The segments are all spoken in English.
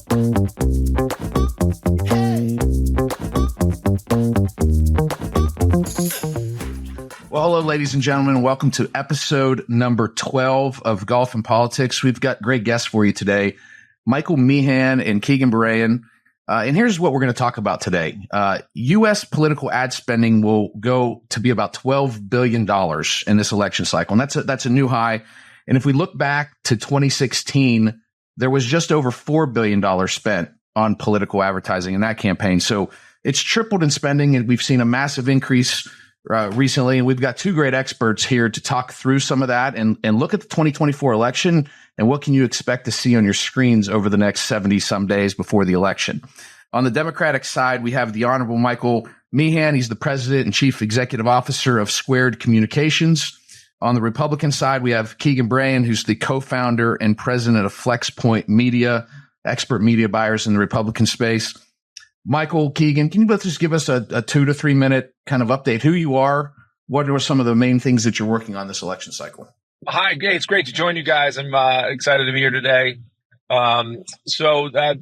Well, hello, ladies and gentlemen. Welcome to episode number 12 of Golf and Politics. We've got great guests for you today, Michael Meehan and Keegan Barayan. And here's what we're going to talk about today. U.S. political ad spending will go to be about $12 billion in this election cycle. And that's a new high. And if we look back to 2016, there was just over $4 billion spent on political advertising in that campaign. So it's tripled in spending, and we've seen a massive increase recently. And we've got two great experts here to talk through some of that and look at the 2024 election and what can you expect to see on your screens over the next 70 some days before the election. On the Democratic side, we have the Honorable Michael Meehan. He's the president and chief executive officer of Squared Communications. On the Republican side, we have Keegan Barayan, who's the co-founder and president of FlexPoint Media, expert media buyers in the Republican space. Michael, Keegan, can you both just give us a 2 to 3 minute kind of update who you are? What are some of the main things that you're working on this election cycle? Hi, it's great to join you guys. I'm excited to be here today.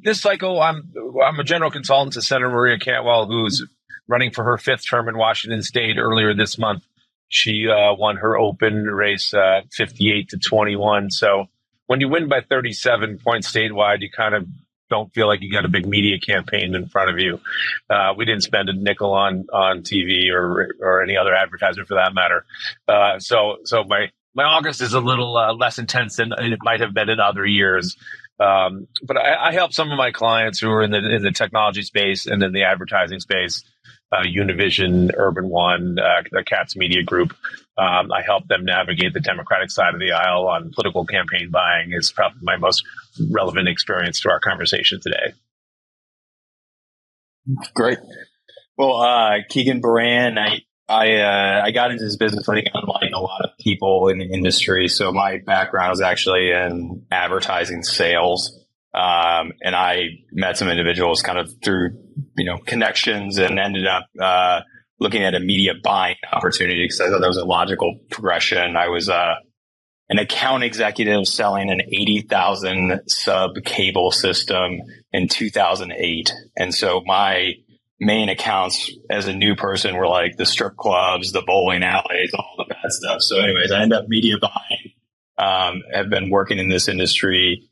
This cycle, I'm a general consultant to Senator Maria Cantwell, who's running for her fifth term in Washington State earlier this month. She won her open race 58 to 21. So when you win by 37 points statewide, you kind of don't feel like you got a big media campaign in front of you. We didn't spend a nickel on TV or any other advertisement for that matter. So my August is a little less intense than it might have been in other years. But I help some of my clients who are in the technology space and in the advertising space, Univision, Urban One, the Katz Media Group. I help them navigate the Democratic side of the aisle on political campaign buying. Is probably my most relevant experience to our conversation today. Great. Well, Keegan Barayan, I got into this business, I think, unlike a lot of people in the industry. So my background is actually in advertising sales. And I met some individuals kind of through, connections and ended up, looking at a media buying opportunity because I thought that was a logical progression. I was, an account executive selling an 80,000 sub cable system in 2008. And so my main accounts as a new person were like the strip clubs, the bowling alleys, all the bad stuff. So anyways, I ended up media buying, have been working in this industry,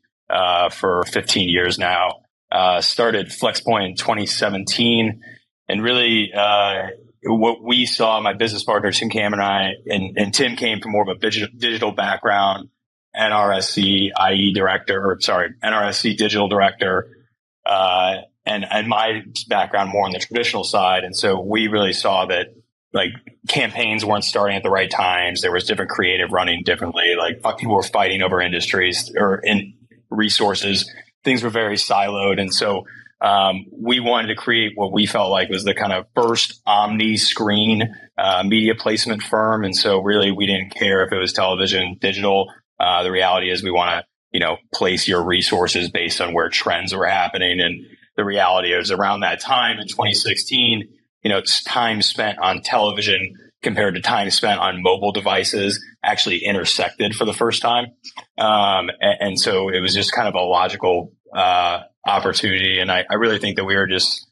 for 15 years now, started FlexPoint in 2017 and really, what we saw, my business partner, Tim Cam and I, and Tim came from more of a digital background, NRSC digital director, and my background more on the traditional side. And so we really saw that like campaigns weren't starting at the right times. There was different creative running differently. Like people were fighting over industries or in resources. Things were very siloed. And so we wanted to create what we felt like was the kind of first omni-screen media placement firm. And so really we didn't care if it was television, digital. The reality is we want to, place your resources based on where trends were happening. And the reality is around that time in 2016, time spent on television compared to time spent on mobile devices actually intersected for the first time. And so it was just kind of a logical opportunity. And I really think that we were just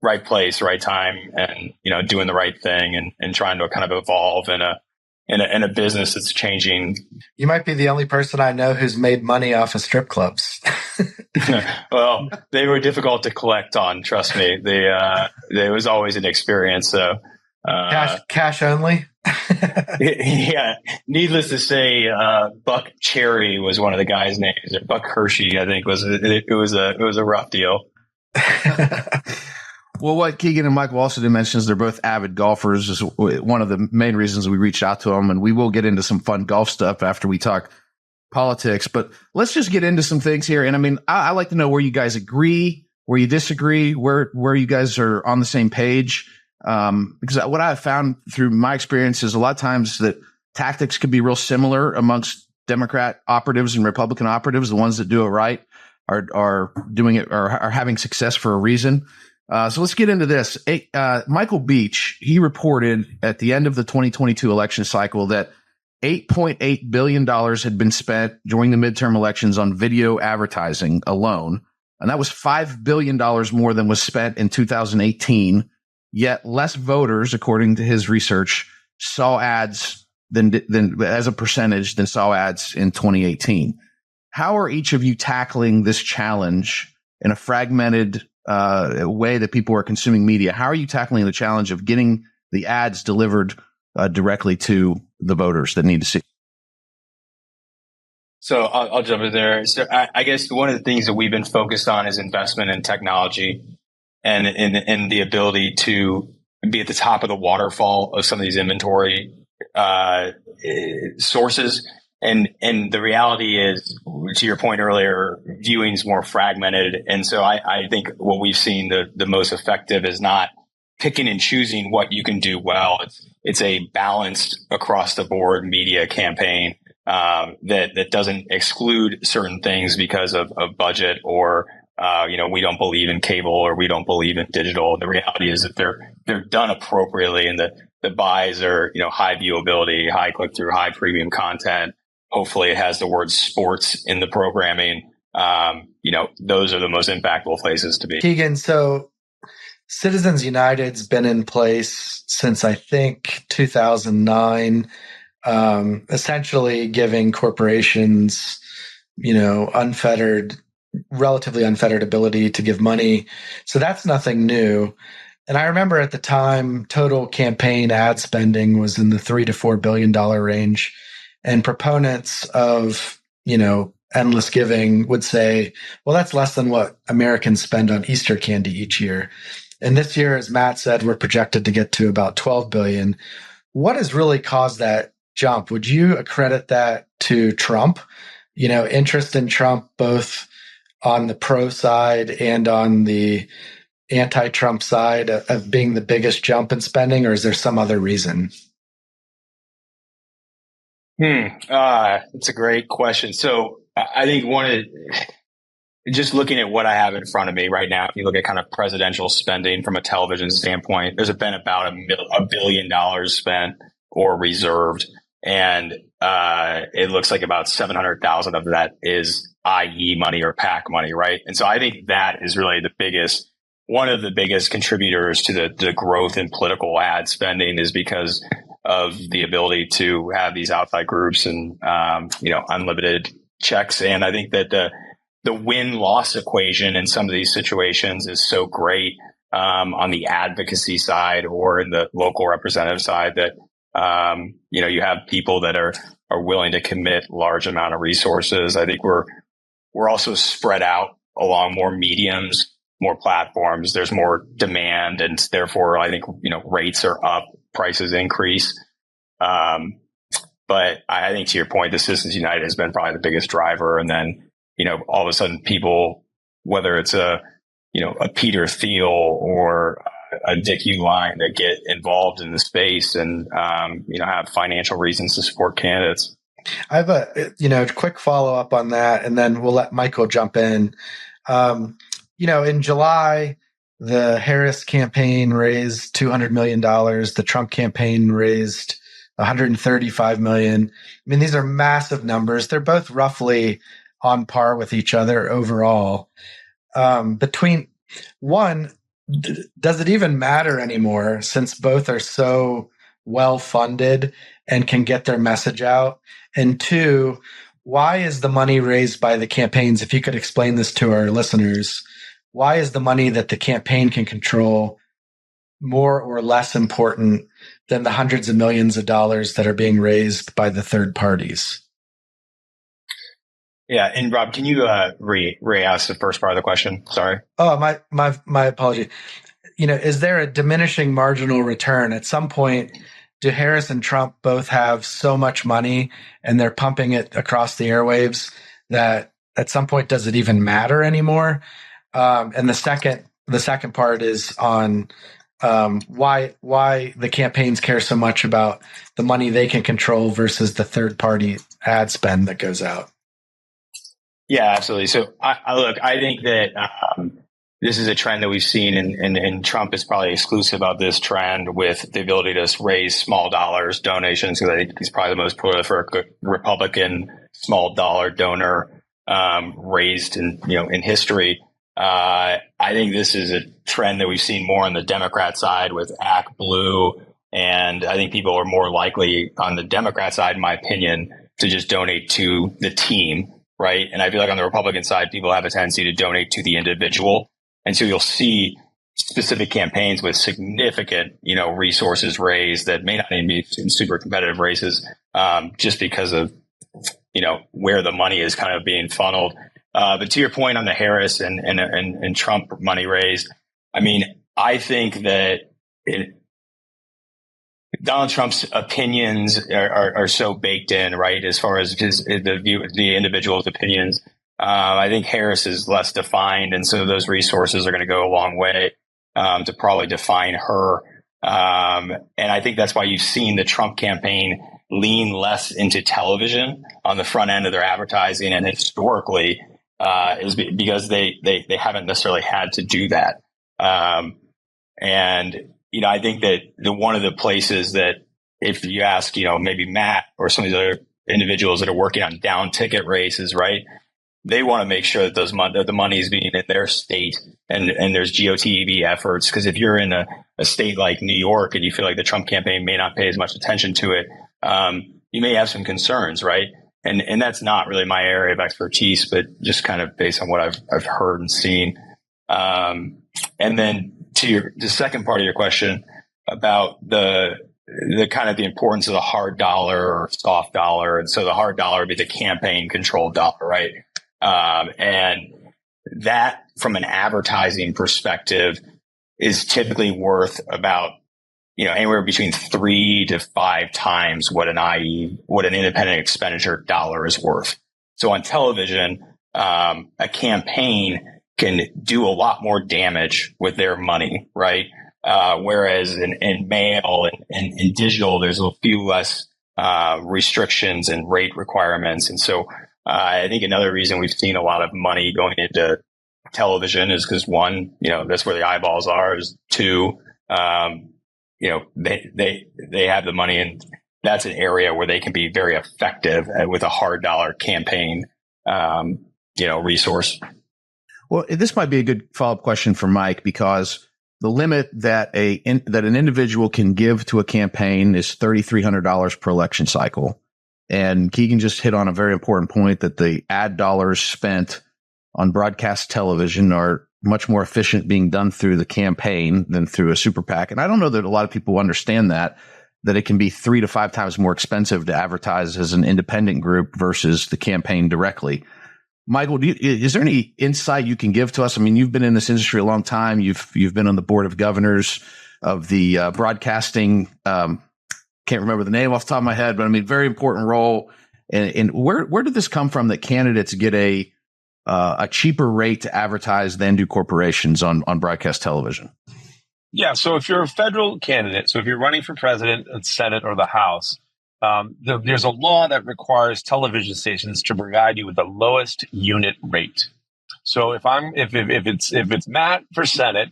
right place, right time, and, doing the right thing and trying to kind of evolve in a business that's changing. You might be the only person I know who's made money off of strip clubs. Well, they were difficult to collect on. Trust me. It was always an experience. So, cash only. Yeah. Needless to say, Buck Cherry was one of the guys' names. Or Buck Hershey, I think, it was a rough deal. Well, what Keegan and Michael also did mention is they're both avid golfers. Is one of the main reasons we reached out to them, and we will get into some fun golf stuff after we talk politics. But let's just get into some things here. And I mean, I like to know where you guys agree, where you disagree, where you guys are on the same page. Because what I've found through my experience is a lot of times that tactics can be real similar amongst Democrat operatives and Republican operatives. The ones that do it right are doing it or are having success for a reason. So let's get into this. Michael Beach, he reported at the end of the 2022 election cycle that $8.8 billion had been spent during the midterm elections on video advertising alone. and that was $5 billion more than was spent in 2018. Yet less voters, according to his research, saw ads than as a percentage than saw ads in 2018. How are each of you tackling this challenge in a fragmented way that people are consuming media? How are you tackling the challenge of getting the ads delivered directly to the voters that need to see? So I'll jump in there. So I guess one of the things that we've been focused on is investment in technology and in the ability to be at the top of the waterfall of some of these inventory sources. And the reality is, to your point earlier, viewing is more fragmented. And so I think what we've seen the most effective is not picking and choosing what you can do well. It's a balanced across the board media campaign that doesn't exclude certain things because of budget or we don't believe in cable or we don't believe in digital. The reality is that they're done appropriately, and the buys are high viewability, high click through, high premium content. Hopefully, it has the word sports in the programming. Those are the most impactful places to be. Keegan, so Citizens United's been in place since I think 2009. Essentially giving corporations, relatively unfettered ability to give money. So that's nothing new. And I remember at the time, total campaign ad spending was in the $3 to $4 billion range. And proponents of, endless giving would say, well, that's less than what Americans spend on Easter candy each year. And this year, as Matt said, we're projected to get to about 12 billion. What has really caused that jump? Would you accredit that to Trump? Interest in Trump, both on the pro side and on the anti-Trump side of being the biggest jump in spending, or is there some other reason? That's a great question. So I think just looking at what I have in front of me right now, if you look at kind of presidential spending from a television standpoint, there's been about $1 billion spent or reserved. And it looks like about 700,000 of that is IE money or PAC money, right? And so I think that is really one of the biggest contributors to the growth in political ad spending is because of the ability to have these outside groups and unlimited checks. And I think that the win-loss equation in some of these situations is so great on the advocacy side or in the local representative side that you have people that are willing to commit large amount of resources. I think we're also spread out along more mediums, more platforms. There's more demand, and therefore I think rates are up, prices increase. But I think to your point, the Citizens United has been probably the biggest driver, and then all of a sudden people, whether it's a Peter Thiel or a Dick Uline that get involved in the space and, have financial reasons to support candidates. I have a, quick follow up on that, and then we'll let Michael jump in. In July, the Harris campaign raised $200 million. The Trump campaign raised $135 million. I mean, these are massive numbers. They're both roughly on par with each other overall. Between one, does it even matter anymore since both are so well funded and can get their message out? And two, why is the money raised by the campaigns, if you could explain this to our listeners, why is the money that the campaign can control more or less important than the hundreds of millions of dollars that are being raised by the third parties? Yeah. And Rob, can you re-ask the first part of the question? Sorry. Oh, my apology. Is there a diminishing marginal return? At some point, do Harris and Trump both have so much money and they're pumping it across the airwaves that at some point, does it even matter anymore? And the second part is on why the campaigns care so much about the money they can control versus the third party ad spend that goes out. Yeah, absolutely. So I think that this is a trend that we've seen, and Trump is probably exclusive of this trend with the ability to raise small dollars donations, because I think he's probably the most prolific Republican small dollar donor raised in history. I think this is a trend that we've seen more on the Democrat side with ACT Blue. And I think people are more likely on the Democrat side, in my opinion, to just donate to the team, right? And I feel like on the Republican side, people have a tendency to donate to the individual. And so you'll see specific campaigns with significant, resources raised that may not even be in super competitive races, just because of, where the money is kind of being funneled. But to your point on the Harris and Trump money raised, I mean, I think that Donald Trump's opinions are so baked in, right? As far as the individual's opinions, I think Harris is less defined, and so those resources are going to go a long way to probably define her. And I think that's why you've seen the Trump campaign lean less into television on the front end of their advertising, and historically is because they haven't necessarily had to do that. And I think that one of the places that if you ask, maybe Matt or some of these other individuals that are working on down ticket races, right? They want to make sure that the money is being in their state and there's GOTV efforts. Because if you're in a state like New York and you feel like the Trump campaign may not pay as much attention to it, you may have some concerns, right? And that's not really my area of expertise, but just kind of based on what I've heard and seen. And then to the second part of your question about the kind of the importance of the hard dollar or soft dollar. And so the hard dollar would be the campaign controlled dollar, right? And that from an advertising perspective is typically worth about, anywhere between 3 to 5 times what an independent expenditure dollar is worth. So on television, a campaign can do a lot more damage with their money, right? Whereas in mail and in digital, there's a few less restrictions and rate requirements. And so I think another reason we've seen a lot of money going into television is because one, that's where the eyeballs are. Is two, they have the money, and that's an area where they can be very effective with a hard dollar campaign, resource. Well, this might be a good follow-up question for Mike, because the limit that an individual can give to a campaign is $3,300 per election cycle. And Keegan just hit on a very important point that the ad dollars spent on broadcast television are much more efficient being done through the campaign than through a super PAC. And I don't know that a lot of people understand that it can be 3 to 5 times more expensive to advertise as an independent group versus the campaign directly. Michael, is there any insight you can give to us? I mean, you've been in this industry a long time. You've been on the board of governors of the broadcasting. Can't remember the name off the top of my head, but I mean, very important role. And where did this come from that candidates get a cheaper rate to advertise than do corporations on broadcast television? Yeah. So if you're a federal candidate, so if you're running for president, Senate, or the House, there's a law that requires television stations to provide you with the lowest unit rate. So if it's Matt for Senate,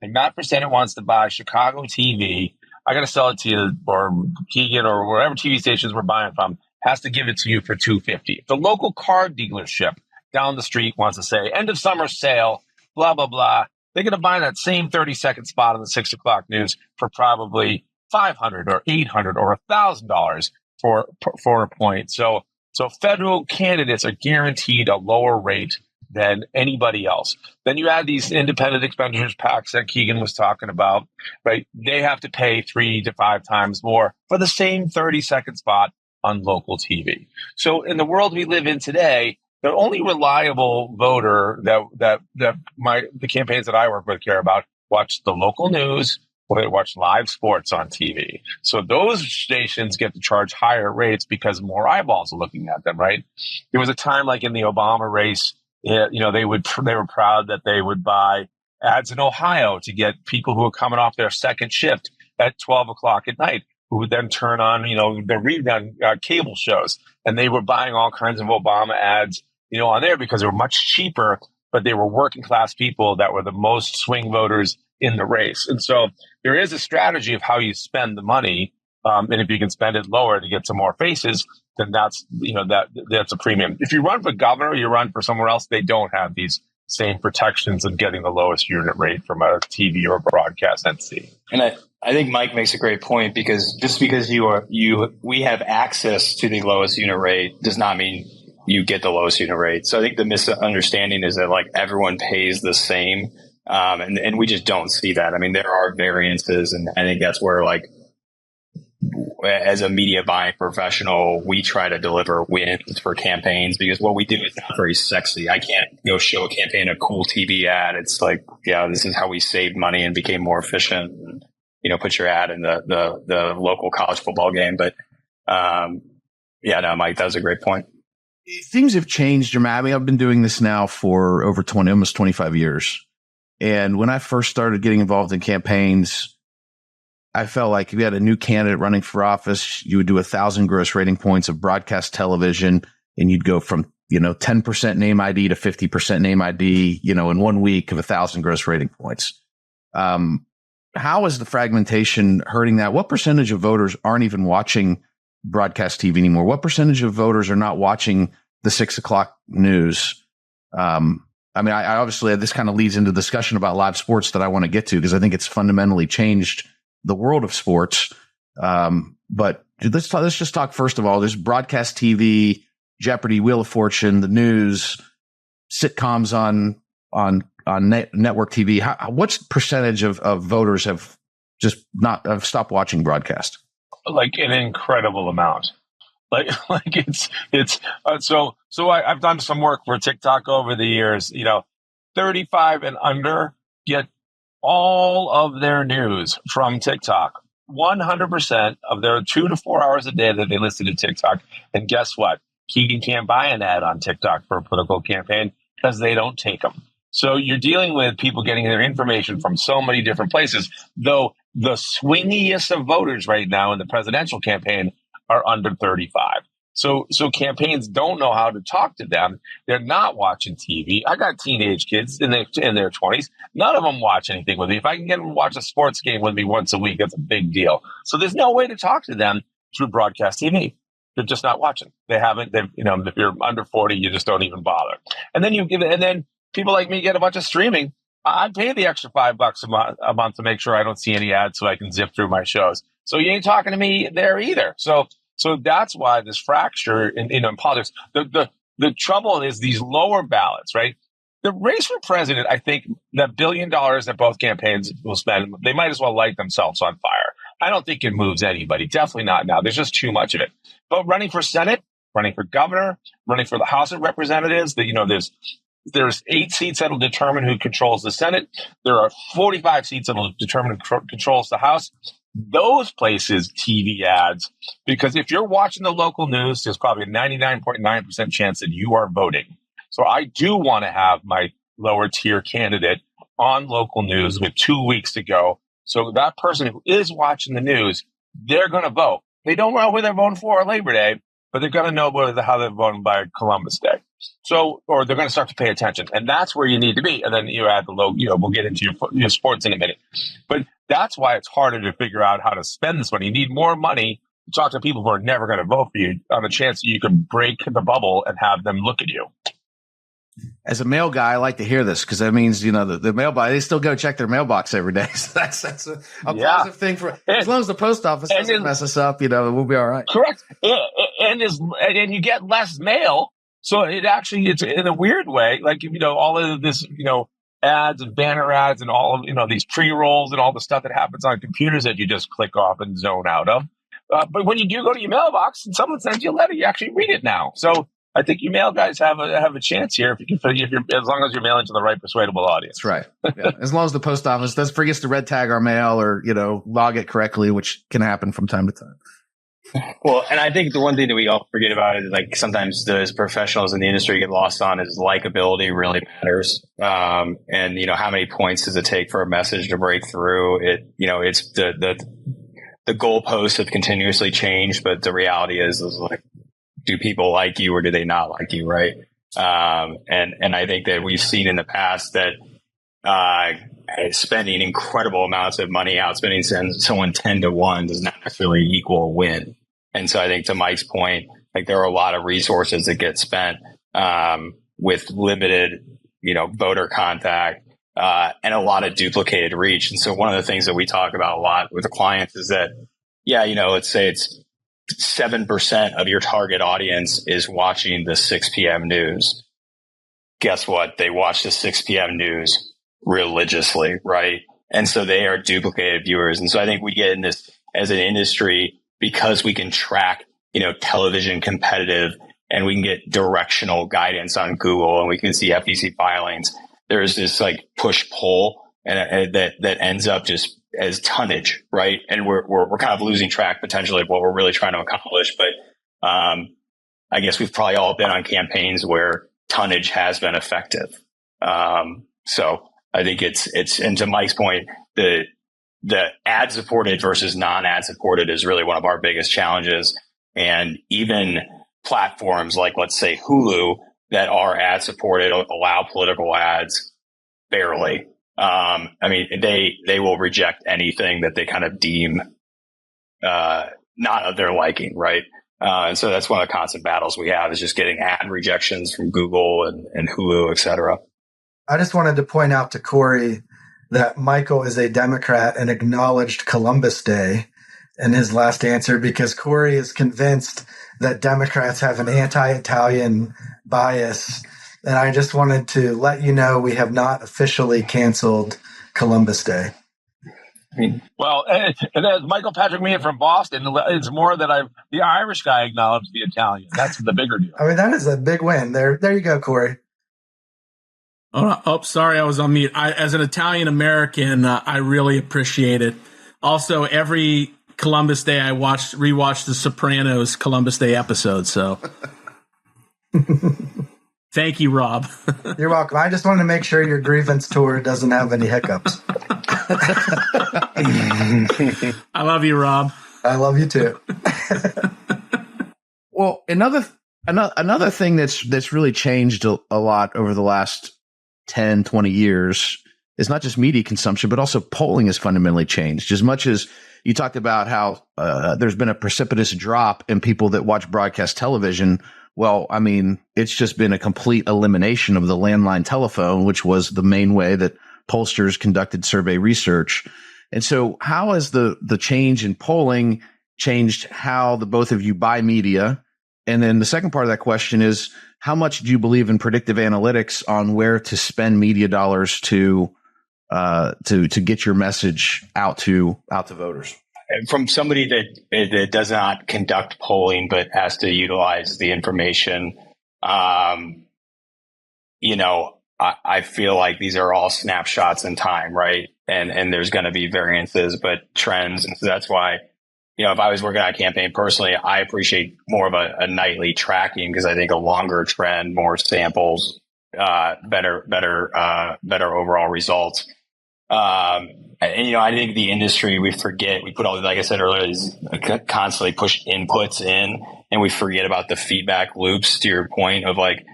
and Matt for Senate wants to buy Chicago TV, I got to sell it to you, or Keegan, or wherever TV stations we're buying from has to give it to you for $250. If the local car dealership down the street wants to say end of summer sale, blah blah blah, they're going to buy that same 30-second spot on the 6 o'clock news for probably $500 or $800 or $1,000 for a point. So federal candidates are guaranteed a lower rate than anybody else. Then you add these independent expenditures PACs that Keegan was talking about, right? They have to pay 3 to 5 times more for the same 30-second spot on local TV. So in the world we live in today, the only reliable voter that the campaigns that I work with care about watch the local news, or they watch live sports on TV. So those stations get to charge higher rates because more eyeballs are looking at them, right? There was a time like in the Obama race, they were proud that they would buy ads in Ohio to get people who were coming off their second shift at 12 o'clock at night, who would then turn on, their rerun cable shows. And they were buying all kinds of Obama ads, on there because they were much cheaper, but they were working class people that were the most swing voters in the race. And so there is a strategy of how you spend the money. And if you can spend it lower to get some more faces, then that's a premium. If you run for governor, or you run for somewhere else, they don't have these same protections of getting the lowest unit rate from a TV or broadcast entity. And I think Mike makes a great point, because just because we have access to the lowest unit rate does not mean you get the lowest unit rate. So I think the misunderstanding is that like everyone pays the same. And we just don't see that. I mean, there are variances, and I think that's where, like, as a media buying professional, we try to deliver wins for campaigns, because what we do is not very sexy. I can't go show a campaign a cool TV ad. It's like, yeah, this is how we saved money and became more efficient. And, put your ad in the local college football game. But Mike, that was a great point. Things have changed dramatically. I've been doing this now for over almost 25 years. And when I first started getting involved in campaigns, I felt like if you had a new candidate running for office, you would do 1,000 gross rating points of broadcast television, and you'd go from, 10% name ID to 50% name ID, in 1 week of 1,000 gross rating points. How is the fragmentation hurting that? What percentage of voters aren't even watching broadcast TV anymore? What percentage of voters are not watching the 6 o'clock news? I obviously, this kind of leads into discussion about live sports that I want to get to, because I think it's fundamentally changed the world of sports. But let's just talk first of all. There's broadcast TV, Jeopardy, Wheel of Fortune, the news, sitcoms on network TV. What's percentage of voters have just have stopped watching broadcast? Like an incredible amount. So I've done some work for TikTok over the years. 35 and under get all of their news from TikTok. 100% of their 2 to 4 hours a day that they listen to TikTok. And guess what? Keegan can't buy an ad on TikTok for a political campaign because they don't take them. So you're dealing with people getting their information from so many different places, though the swingiest of voters right now in the presidential campaign are under 35. So campaigns don't know how to talk to them. They're not watching TV. I got teenage kids in their 20s. None of them watch anything with me. If I can get them to watch a sports game with me once a week, that's a big deal. So there's no way to talk to them through broadcast TV. They're just not watching. They haven't. If you're under 40, you just don't even bother. And then people like me get a bunch of streaming. I pay the extra $5 a month to make sure I don't see any ads, so I can zip through my shows. So you ain't talking to me there either. So that's why this fracture in politics. The trouble is these lower ballots, right? The race for president, I think that $1 billion that both campaigns will spend, they might as well light themselves on fire. I don't think it moves anybody. Definitely not now. There's just too much of it. But running for Senate, running for governor, running for the House of Representatives, there's 8 seats that will determine who controls the Senate. There are 45 seats that will determine who controls the House. Those places, TV ads, because if you're watching the local news, there's probably a 99.9% chance that you are voting. So I do want to have my lower tier candidate on local news with 2 weeks to go. So that person who is watching the news, they're going to vote. They don't know who they're voting for on Labor Day, but they're going to know how they're voting by Columbus Day. Or they're going to start to pay attention. And that's where you need to be. And then you add the low, we'll get into your sports in a minute. But that's why it's harder to figure out how to spend this money. You need more money to talk to people who are never going to vote for you on the chance that you can break the bubble and have them look at you. As a mail guy, I like to hear this because that means, the mailbox, they still go check their mailbox every day. So that's a positive thing as long as the post office doesn't mess us up, we'll be all right. Correct. And you get less mail. So it's in a weird way, like, all of this, ads and banner ads and all of, these pre-rolls and all the stuff that happens on computers that you just click off and zone out of. But when you do go to your mailbox and someone sends you a letter, you actually read it now. So I think you mail guys have a chance here if you're as long as you're mailing to the right persuadable audience. That's right. Yeah. As long as the post office forgets to red tag our mail or, log it correctly, which can happen from time to time. Well, and I think the one thing that we all forget about is like sometimes those professionals in the industry get lost on is likability really matters. And how many points does it take for a message to break through? It's the goalposts have continuously changed, but the reality is like, do people like you or do they not like you? Right. And I think that we've seen in the past that, spending incredible amounts of money outspending someone 10 to 1 does not necessarily equal a win. And so I think to Mike's point, like there are a lot of resources that get spent with limited voter contact, and a lot of duplicated reach. And so one of the things that we talk about a lot with the clients is that, let's say it's 7% of your target audience is watching the 6 p.m. news. Guess what? They watch the 6 p.m. news religiously, right? And so they are duplicated viewers. And so I think we get in this as an industry because we can track, television competitive, and we can get directional guidance on Google, and we can see FTC filings. There's this like push pull, and that ends up just as tonnage, right? And we're kind of losing track potentially of what we're really trying to accomplish. But I guess we've probably all been on campaigns where tonnage has been effective. So I think it's and to Mike's point, the ad supported versus non-ad supported is really one of our biggest challenges. And even platforms like, let's say, Hulu that are ad supported allow political ads barely. They will reject anything that they kind of deem not of their liking, right? And so that's one of the constant battles we have is just getting ad rejections from Google and Hulu, et cetera. I just wanted to point out to Corey that Michael is a Democrat and acknowledged Columbus Day in his last answer because Corey is convinced that Democrats have an anti-Italian bias. And I just wanted to let you know we have not officially canceled Columbus Day. Well, and as Michael Patrick Meehan from Boston, it's more that the Irish guy acknowledged the Italian. That's the bigger deal. That is a big win. There you go, Corey. Oh, sorry, I was on mute. As an Italian American, I really appreciate it. Also, every Columbus Day, I rewatched the Sopranos Columbus Day episode. So, thank you, Rob. You're welcome. I just wanted to make sure your grievance tour doesn't have any hiccups. I love you, Rob. I love you too. Well, another thing that's really changed a lot over the last 10, 20 years is not just media consumption, but also polling has fundamentally changed. As much as you talked about how there's been a precipitous drop in people that watch broadcast television. Well, it's just been a complete elimination of the landline telephone, which was the main way that pollsters conducted survey research. And so how has the change in polling changed how the both of you buy media? And then the second part of that question is, how much do you believe in predictive analytics on where to spend media dollars to get your message out to voters? From somebody that does not conduct polling but has to utilize the information, I feel like these are all snapshots in time, right? And there's going to be variances, but trends. And so that's why, if I was working on a campaign personally, I appreciate more of a nightly tracking because I think a longer trend, more samples, better overall results. I think the industry, we put all, like I said earlier, these constantly push inputs in and we forget about the feedback loops to your point of like,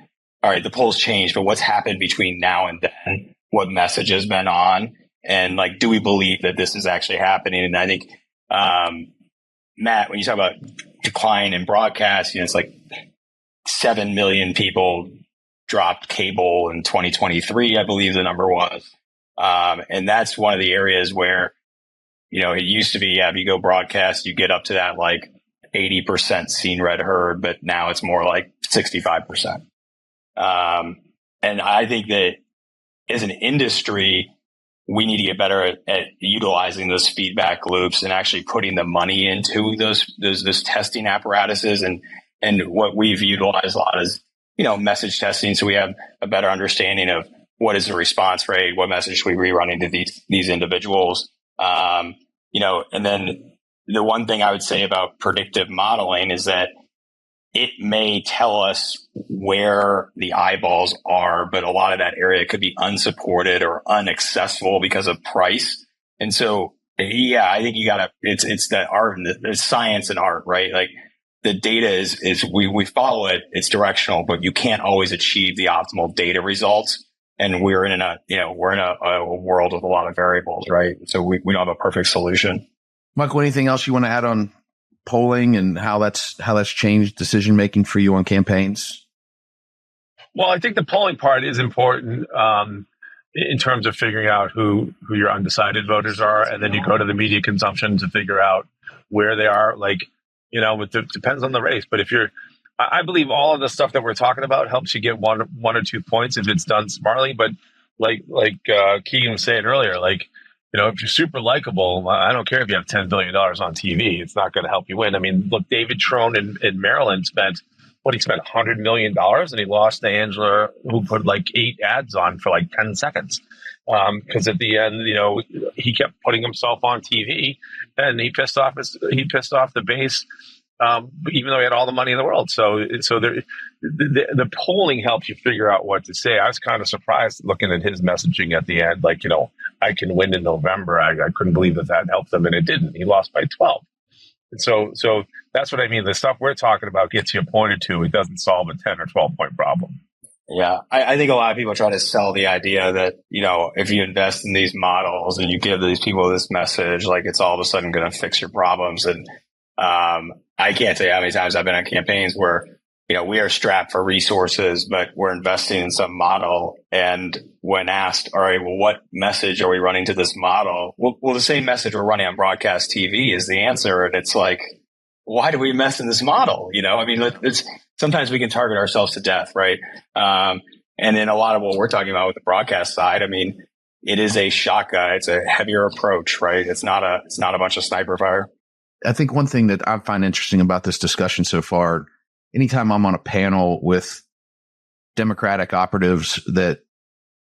all right, the polls changed, but what's happened between now and then? What message has been on? And like, do we believe that this is actually happening? And I think, Matt, when you talk about decline in broadcast, it's like 7 million people dropped cable in 2023, I believe the number was. And that's one of the areas where, it used to be, if you go broadcast, you get up to that like 80% seen, read, heard, but now it's more like 65%. And I think that as an industry, we need to get better at utilizing those feedback loops and actually putting the money into those testing apparatuses. And what we've utilized a lot is, message testing. So we have a better understanding of what is the response rate, what message should we be running to these individuals. And then the one thing I would say about predictive modeling is that it may tell us where the eyeballs are, but a lot of that area could be unsupported or unaccessible because of price. And so, I think you gotta, it's that art and the science and art, right? Like the data is we follow it, it's directional, but you can't always achieve the optimal data results. And we're in a world with a lot of variables, right? So we don't have a perfect solution. Michael, anything else you want to add on polling and how that's changed decision making for you on campaigns? Well, I think the polling part is important in terms of figuring out who your undecided voters are, and then you go to the media consumption to figure out where they are. Like, it depends on the race. But I believe all of the stuff that we're talking about helps you get one or 2 points if it's done smartly. But like Keegan was saying earlier, like, if you're super likable, I don't care if you have $10 billion on TV. It's not going to help you win. I mean, look, David Trone in Maryland spent $100 million, and he lost to Angela, who put like 8 ads on for like 10 seconds. Because at the end, he kept putting himself on TV, and he pissed off the base, even though he had all the money in the world. So the polling helps you figure out what to say. I was kind of surprised looking at his messaging at the end, like, I can win in November. I couldn't believe that helped him, and it didn't. He lost by 12. And so that's what I mean. The stuff we're talking about gets you a point or two. It doesn't solve a 10 or 12 point problem. Yeah. I think a lot of people try to sell the idea that, if you invest in these models and you give these people this message, like it's all of a sudden going to fix your problems. And I can't tell you how many times I've been on campaigns where, we are strapped for resources, but we're investing in some model. And when asked, all right, well, what message are we running to this model? Well, the same message we're running on broadcast TV is the answer. And it's like, why do we invest in this model? I mean, sometimes we can target ourselves to death, right? And in a lot of what we're talking about with the broadcast side, I mean, it is a shotgun. It's a heavier approach, right? It's not a bunch of sniper fire. I think one thing that I find interesting about this discussion so far, anytime I'm on a panel with Democratic operatives that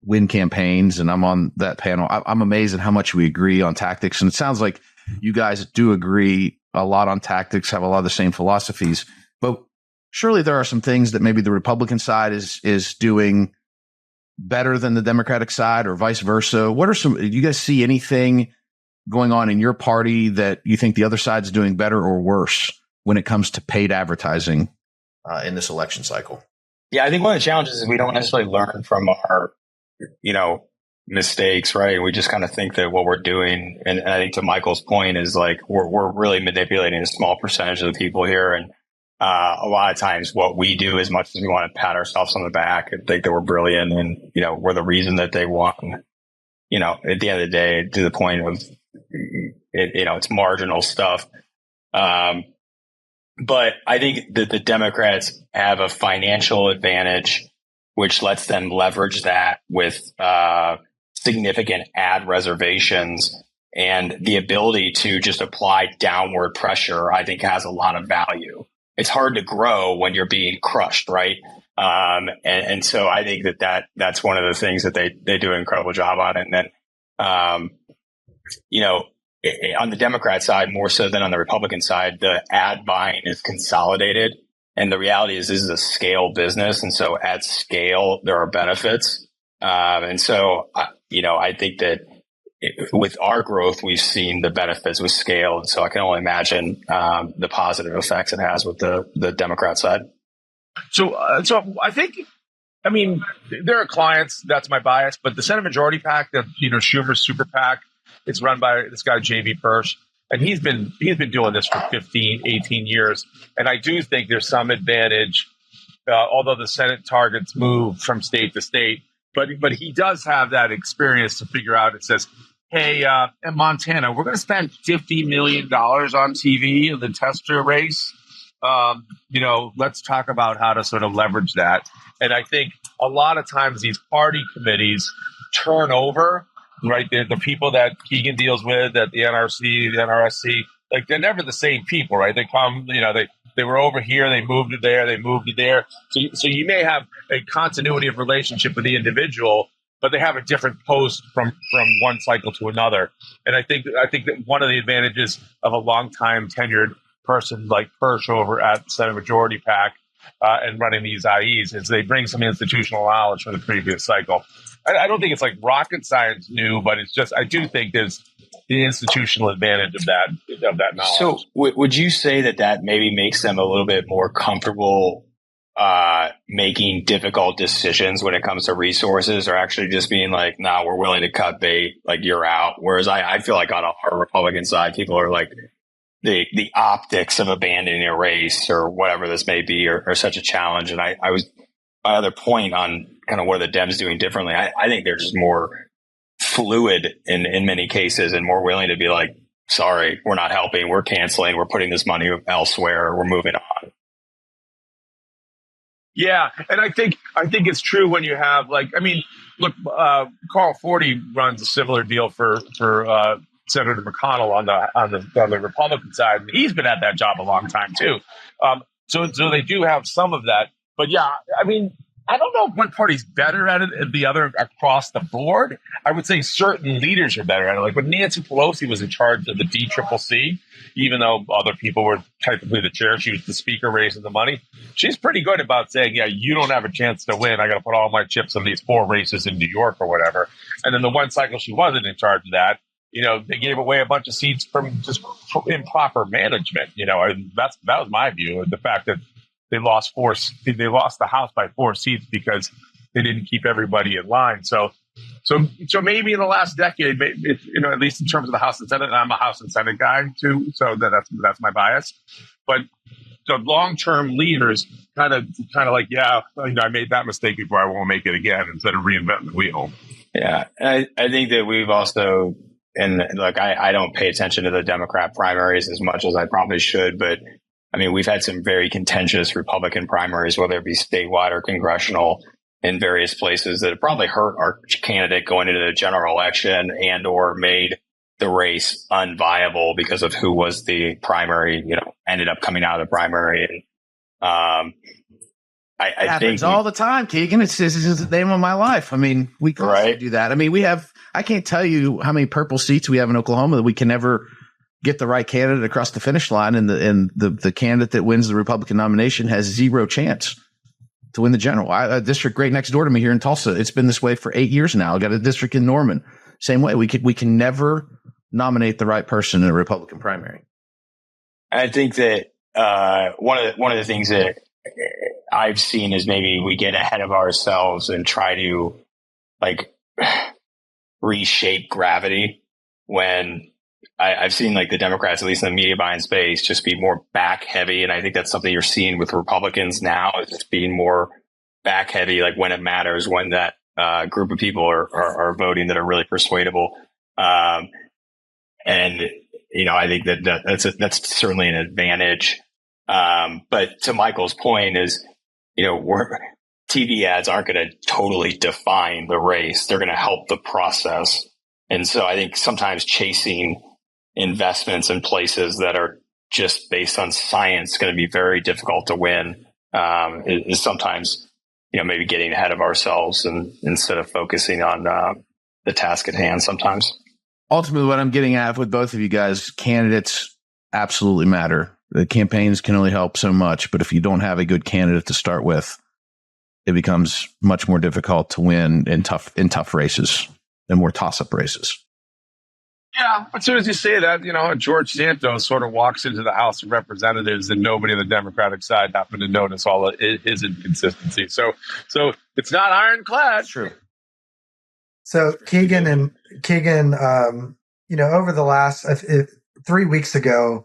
win campaigns and I'm on that panel, I'm amazed at how much we agree on tactics. And it sounds like you guys do agree a lot on tactics, have a lot of the same philosophies, but surely there are some things that maybe the Republican side is doing better than the Democratic side or vice versa. Do you guys see anything going on in your party that you think the other side's doing better or worse when it comes to paid advertising in this election cycle? Yeah, I think one of the challenges is we don't necessarily learn from our, mistakes, right? We just kind of think that what we're doing, and I think to Michael's point is like, we're really manipulating a small percentage of the people here. And a lot of times what we do, as much as we want to pat ourselves on the back and think that we're brilliant and, we're the reason that they won, at the end of the day, to the point of, it's marginal stuff. But I think that the Democrats have a financial advantage, which lets them leverage that with significant ad reservations, and the ability to just apply downward pressure, I think, has a lot of value. It's hard to grow when you're being crushed, right? And so I think that's one of the things that they do an incredible job on it. And then, on the Democrat side, more so than on the Republican side, the ad buying is consolidated. And the reality is this is a scale business. And so at scale, there are benefits. And so, I think that with our growth, we've seen the benefits with scale. And so I can only imagine the positive effects it has with the Democrat side. So I think, there are clients, that's my bias, but the Senate Majority PAC, that, Schumer's super PAC, it's run by this guy, J.B. Persh, and he's been doing this for 15, 18 years. And I do think there's some advantage, although the Senate targets move from state to state, but he does have that experience to figure out. It says, hey, in Montana, we're going to spend $50 million on TV in the tester race. Let's talk about how to sort of leverage that. And I think a lot of times these party committees turn over, right? The people that Keegan deals with at the NRC, the NRSC, like they're never the same people, right? They come, they were over here, they moved to there, they moved to there. So you may have a continuity of relationship with the individual, but they have a different post from one cycle to another. And I think that one of the advantages of a longtime tenured person like Persh over at Senate Majority PAC and running these IEs is they bring some institutional knowledge from the previous cycle. I don't think it's like rocket science new, but it's just, I do think there's the institutional advantage of that knowledge. So would you say that maybe makes them a little bit more comfortable making difficult decisions when it comes to resources, or actually just being like, nah, we're willing to cut bait, like you're out? Whereas I feel like on our Republican side, people are like, the optics of abandoning a race or whatever this may be are such a challenge. And I was my other point on kind of what are the Dems doing differently, I think they're just more fluid in many cases and more willing to be like, sorry, we're not helping, we're canceling, we're putting this money elsewhere, we're moving on. Yeah, and I think it's true when you have look, Carl Forty runs a similar deal for Senator McConnell on the Republican side, and he's been at that job a long time too. So they do have some of that, but yeah, I mean, I don't know if one party's better at it than the other across the board. I would say certain leaders are better at it. Like when Nancy Pelosi was in charge of the DCCC, even though other people were technically the chair, she was the speaker raising the money. She's pretty good about saying, yeah, you don't have a chance to win. I got to put all my chips in these 4 races in New York or whatever. And then the one cycle she wasn't in charge of that, they gave away a bunch of seats from just improper management. And that was my view. The fact that they lost the House by 4 seats because they didn't keep everybody in line. So maybe in the last decade, at least in terms of the House and Senate, and I'm a House and Senate guy too, so that's my bias. But the long-term leaders kind of like, yeah, I made that mistake before, I won't make it again, instead of reinventing the wheel. Yeah, I think that we've also, and look, I don't pay attention to the Democrat primaries as much as I probably should, but I mean, we've had some very contentious Republican primaries, whether it be statewide or congressional, in various places that have probably hurt our candidate going into the general election and or made the race unviable because of who was the primary, ended up coming out of the primary. And I happens think all the time, Keegan. It's the name of my life. I mean, we constantly do that. I mean, I can't tell you how many purple seats we have in Oklahoma that we can never get the right candidate across the finish line, and the candidate that wins the Republican nomination has zero chance to win the general. A district right next door to me here in Tulsa, it's been this way for 8 years now. I got a district in Norman, same way. We can never nominate the right person in a Republican primary. I think that one of the things that I've seen is maybe we get ahead of ourselves and try to reshape gravity when I've seen the Democrats, at least in the media buying space, just be more back heavy. And I think that's something you're seeing with Republicans now, is just being more back heavy, when it matters, when that group of people are voting that are really persuadable. And, I think that's certainly an advantage. But to Michael's point is, TV ads aren't going to totally define the race. They're going to help the process. And so I think sometimes chasing investments in places that are just based on science going to be very difficult to win, is sometimes, maybe getting ahead of ourselves and instead of focusing on the task at hand sometimes. Ultimately, what I'm getting at with both of you guys, candidates absolutely matter. The campaigns can only help so much, but if you don't have a good candidate to start with, it becomes much more difficult to win in tough races and more toss-up races. Yeah, as soon as you say that, George Santos sort of walks into the House of Representatives and nobody on the Democratic side happened to notice all of his inconsistency. So it's not ironclad. That's true. So Keegan, over the last 3 weeks ago,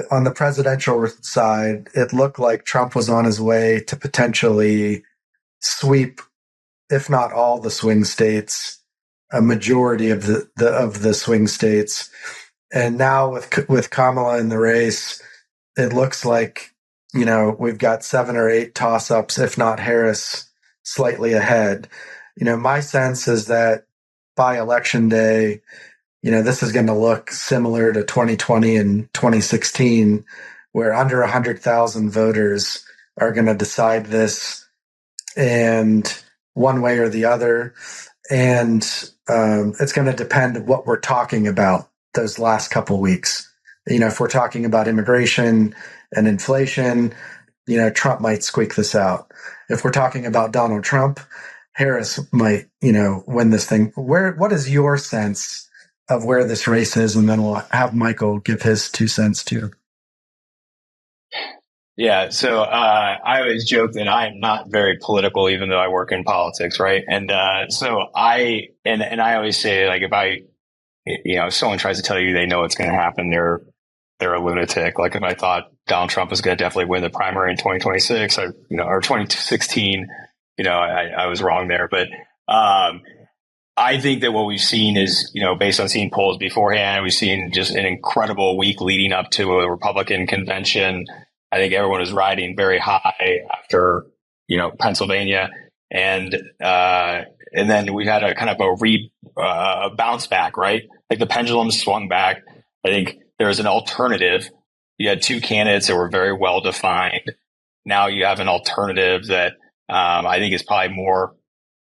on the presidential side, it looked like Trump was on his way to potentially sweep, if not all, the swing states, a majority of the swing states. And now with Kamala in the race, it looks like, we've got 7 or 8 toss-ups, if not Harris slightly ahead. My sense is that by election day, this is going to look similar to 2020 and 2016, where under 100,000 voters are going to decide this, and one way or the other. And it's going to depend what we're talking about those last couple weeks. If we're talking about immigration and inflation, Trump might squeak this out. If we're talking about Donald Trump, Harris might, win this thing. What is your sense of where this race is? And then we'll have Michael give his 2 cents too. Yeah. So, I always joke that I am not very political, even though I work in politics. Right. And, so I always say, if someone tries to tell you they know what's going to happen, they're a lunatic. If I thought Donald Trump was going to definitely win the primary in 2026 or 2016, I was wrong there. But I think that what we've seen is, based on seeing polls beforehand, we've seen just an incredible week leading up to a Republican convention. I think everyone is riding very high after, Pennsylvania. And then we had a kind of a bounce back, right? Like the pendulum swung back. I think there was an alternative. You had two candidates that were very well defined. Now you have an alternative that I think is probably more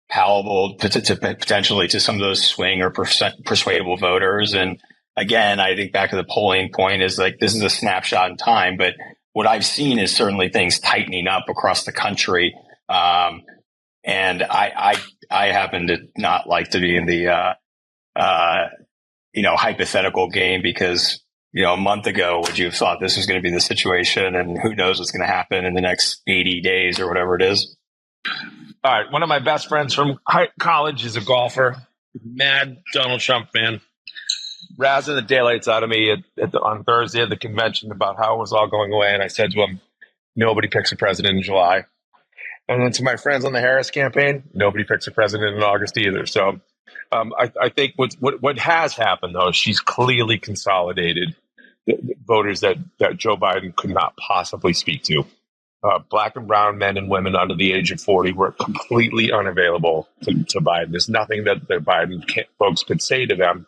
palatable potentially to some of those swing or persuadable voters. And again, I think back to the polling point is like, this is a snapshot in time, but what I've seen is certainly things tightening up across the country. And I happen to not like to be in the, hypothetical game because, a month ago, would you have thought this was going to be the situation, and who knows what's going to happen in the next 80 days or whatever it is. All right. One of my best friends from college is a golfer, mad Donald Trump fan. Razzing the daylights out of me on Thursday at the convention about how it was all going away. And I said to him, nobody picks a president in July. And then to my friends on the Harris campaign, nobody picks a president in August either. So I think what has happened, though, she's clearly consolidated the voters that Joe Biden could not possibly speak to. Black and brown men and women under the age of 40 were completely unavailable to Biden. There's nothing that the Biden folks could say to them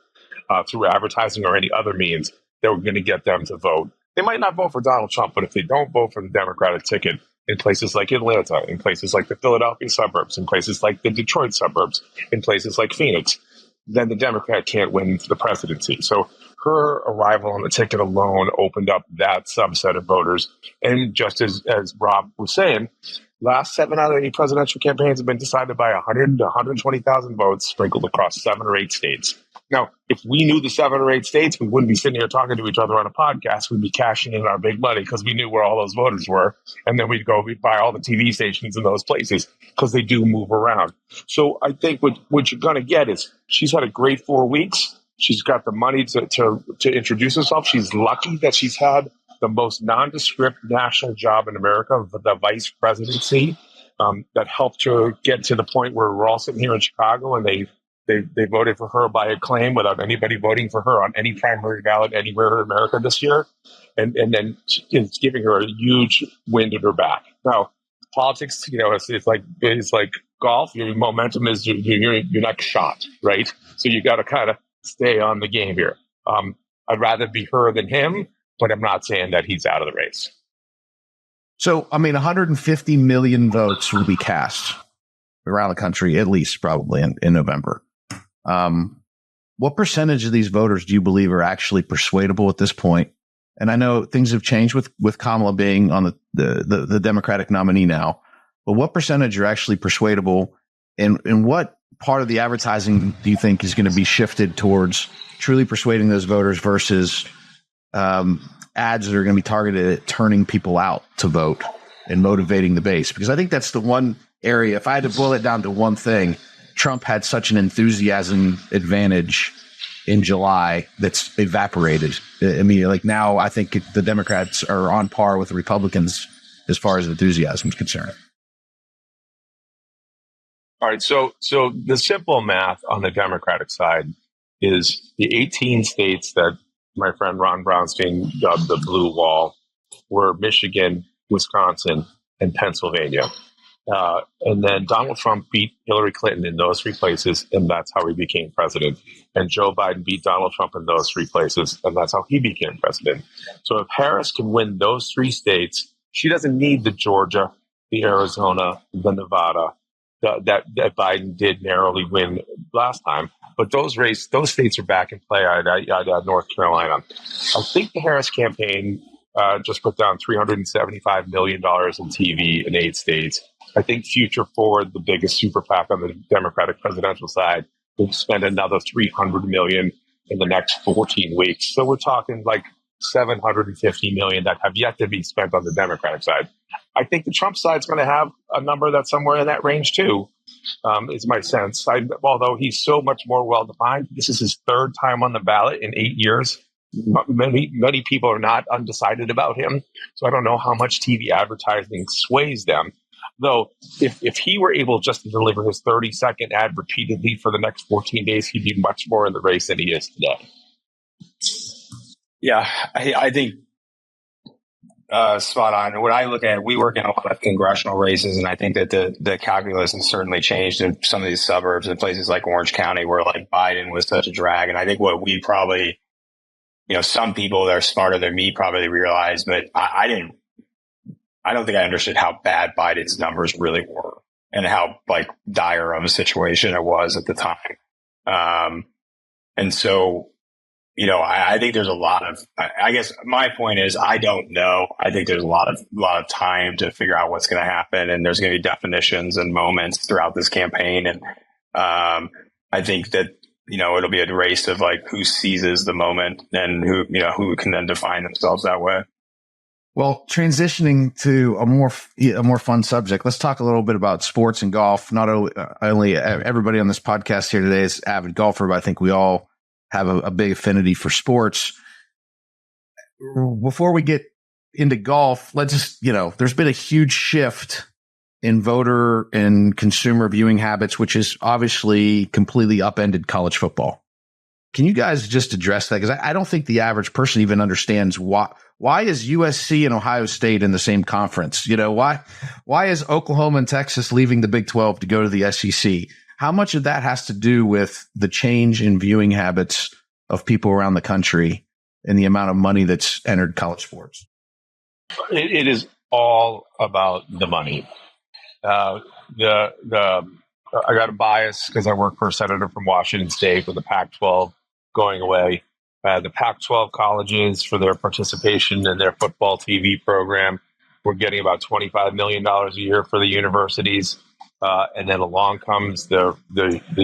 through advertising or any other means that were going to get them to vote. They might not vote for Donald Trump, but if they don't vote for the Democratic ticket in places like Atlanta, in places like the Philadelphia suburbs, in places like the Detroit suburbs, in places like Phoenix, then the Democrat can't win the presidency. So her arrival on the ticket alone opened up that subset of voters. And just as Rob was saying, last 7 out of 8 presidential campaigns have been decided by 100 to 120,000 votes sprinkled across 7 or 8 states. Now, if we knew the 7 or 8 states, we wouldn't be sitting here talking to each other on a podcast. We'd be cashing in our big money because we knew where all those voters were. And then we'd buy all the TV stations in those places because they do move around. So I think what you're going to get is she's had a great 4 weeks. She's got the money to introduce herself. She's lucky that she's had the most nondescript national job in America, the vice presidency, that helped her get to the point where we're all sitting here in Chicago and they voted for her by acclaim without anybody voting for her on any primary ballot anywhere in America this year. And then it's giving her a huge wind at her back. Now, politics, it's like golf. Your momentum is your next shot, right? So you got to kind of stay on the game here. I'd rather be her than him, but I'm not saying that he's out of the race. So, 150 million votes will be cast around the country, at least probably in November. What percentage of these voters do you believe are actually persuadable at this point? And I know things have changed with Kamala being on the Democratic nominee now, but what percentage are actually persuadable, and what part of the advertising do you think is going to be shifted towards truly persuading those voters versus ads that are going to be targeted at turning people out to vote and motivating the base? Because I think that's the one area, if I had to boil it down to one thing, Trump had such an enthusiasm advantage in July that's evaporated. Now I think the Democrats are on par with the Republicans as far as enthusiasm is concerned. All right. So the simple math on the Democratic side is the 18 states that my friend Ron Brownstein dubbed the blue wall were Michigan, Wisconsin, and Pennsylvania. And then Donald Trump beat Hillary Clinton in those 3 places, and that's how he became president. And Joe Biden beat Donald Trump in those 3 places, and that's how he became president. So if Harris can win those 3 states, she doesn't need the Georgia, the Arizona, the Nevada that Biden did narrowly win last time. But those states are back in play. I'd add North Carolina. I think the Harris campaign just put down $375 million in TV in 8 states. I think Future Forward, the biggest super PAC on the Democratic presidential side, will spend another $300 million in the next 14 weeks. So we're talking like $750 million that have yet to be spent on the Democratic side. I think the Trump side is going to have a number that's somewhere in that range too, is my sense. Although he's so much more well-defined, this is his 3rd time on the ballot in 8 years. Many people are not undecided about him. So I don't know how much TV advertising sways them. Though, if he were able just to deliver his 30-second ad repeatedly for the next 14 days, he'd be much more in the race than he is today. Yeah, I think spot on. What I look at, we work in a lot of congressional races, and I think that the calculus has certainly changed in some of these suburbs and places like Orange County, where like Biden was such a drag. And I think what we probably, some people that are smarter than me probably realize, but I don't think I understood how bad Biden's numbers really were and how like dire of a situation it was at the time. And so, I think there's a lot of, I guess my point is, I don't know. I think there's a lot of time to figure out what's going to happen. And there's going to be definitions and moments throughout this campaign. And, I think that, it'll be a race of like who seizes the moment and who can then define themselves that way. Well, transitioning to a more fun subject, let's talk a little bit about sports and golf. Not only everybody on this podcast here today is avid golfer, but I think we all have a big affinity for sports. Before we get into golf, let's just, there's been a huge shift in voter and consumer viewing habits, which has obviously completely upended college football. Can you guys just address that? Because I don't think the average person even understands why is USC and Ohio State in the same conference? Why is Oklahoma and Texas leaving the Big 12 to go to the SEC? How much of that has to do with the change in viewing habits of people around the country and the amount of money that's entered college sports? It is all about the money. I got a bias because I work for a senator from Washington State with the Pac-12 going away. The Pac-12 colleges, for their participation in their football TV program, we're getting about $25 million a year for the universities. And then along comes the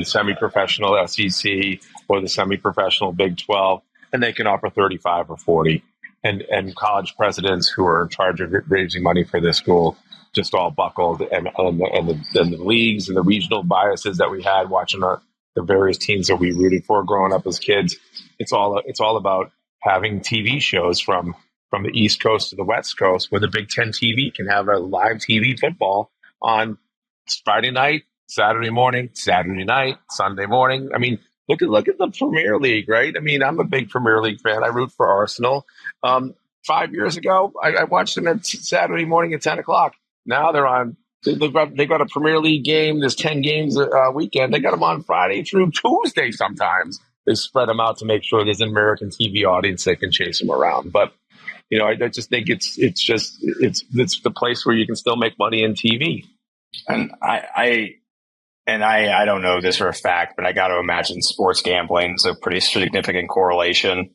semi-professional SEC or the semi-professional Big 12, and they can offer 35 or 40. And college presidents who are in charge of raising money for this school just all buckled. And the leagues and the regional biases that we had watching the various teams that we rooted for growing up as kids, it's all about having TV shows from the East Coast to the West Coast, where the Big Ten TV can have a live TV football on Friday night, Saturday morning, Saturday night, Sunday morning. I mean, look at the Premier League, right? I mean, I'm a big Premier League fan. I root for Arsenal. 5 years ago, I watched them at Saturday morning at 10 o'clock. Now they're on. They've got a Premier League game. There's 10 games a weekend. They got them on Friday through Tuesday sometimes. They spread them out to make sure there's an American TV audience that can chase them around. But I just think it's the place where you can still make money in TV. And I don't know this for a fact, but I got to imagine sports gambling is a pretty significant correlation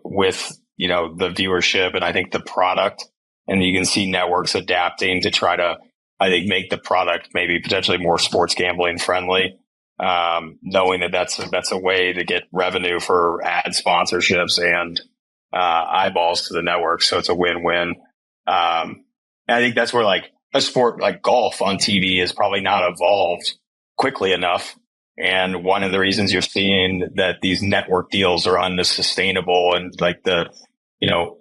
with the viewership and I think the product. And you can see networks adapting to try to, I think, make the product maybe potentially more sports gambling friendly, knowing that that's a way to get revenue for ad sponsorships and eyeballs to the network. So it's a win-win. And I think that's where like a sport like golf on TV is probably not evolved quickly enough. And one of the reasons you're seeing that these network deals are unsustainable and like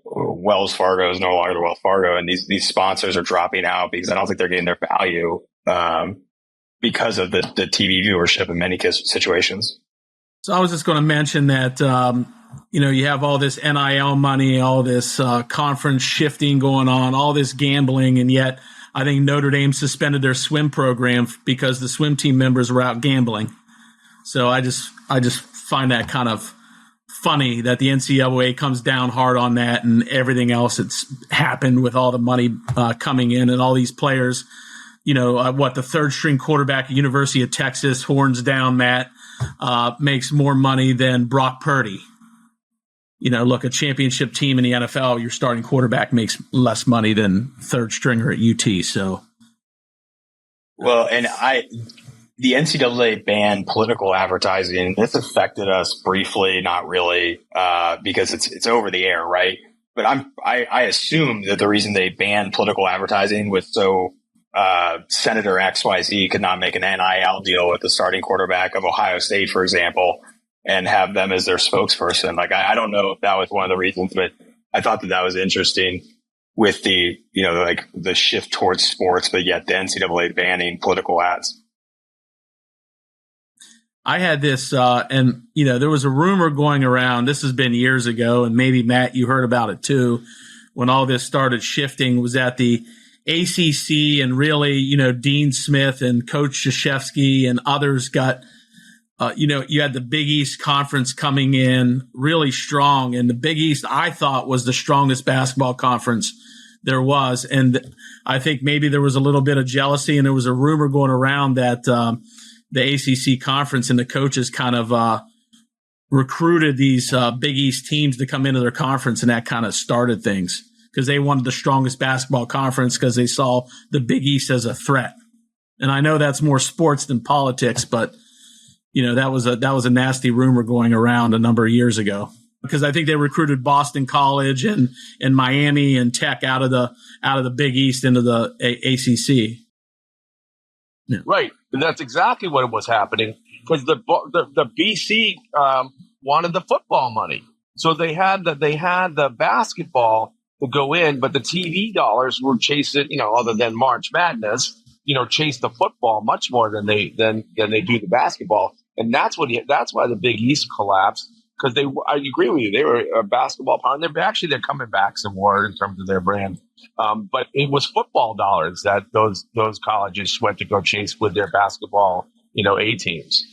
Wells Fargo is no longer Wells Fargo, and these sponsors are dropping out because I don't think they're getting their value because of the TV viewership in many situations. So I was just going to mention that you have all this NIL money, all this conference shifting going on, all this gambling, and yet I think Notre Dame suspended their swim program because the swim team members were out gambling. So I just find that kind of funny that the NCAA comes down hard on that and everything else that's happened with all the money coming in and all these players. The third string quarterback at University of Texas, horns down, Matt, makes more money than Brock Purdy. A championship team in the NFL, your starting quarterback makes less money than third stringer at UT. So, well, and the NCAA banned political advertising. This affected us briefly, not really, because it's over the air, right? But I assume that the reason they banned political advertising was so Senator XYZ could not make an NIL deal with the starting quarterback of Ohio State, for example, and have them as their spokesperson. Like, I don't know if that was one of the reasons, but I thought that was interesting. with the, like the shift towards sports, but yet the NCAA banning political ads. I had this, and there was a rumor going around. This has been years ago, and maybe Matt, you heard about it too. When all this started shifting, was at the ACC, and really, Dean Smith and Coach Krzyzewski and others got, you had the Big East Conference coming in really strong, and the Big East I thought was the strongest basketball conference there was, and I think maybe there was a little bit of jealousy, and there was a rumor going around that the ACC conference and the coaches kind of recruited these Big East teams to come into their conference, and that kind of started things because they wanted the strongest basketball conference because they saw the Big East as a threat. And I know that's more sports than politics, but that was a nasty rumor going around a number of years ago because I think they recruited Boston College and Miami and Tech out of the Big East into the ACC. Yeah. Right. And that's exactly what was happening because the BC wanted the football money. So they had the basketball to go in, but the TV dollars were chasing, other than March Madness, chase the football much more than they do the basketball. And that's why the Big East collapsed because I agree with you. They were a basketball power. They're coming back some more in terms of their brand. But it was football dollars that those colleges went to go chase with their basketball, A teams.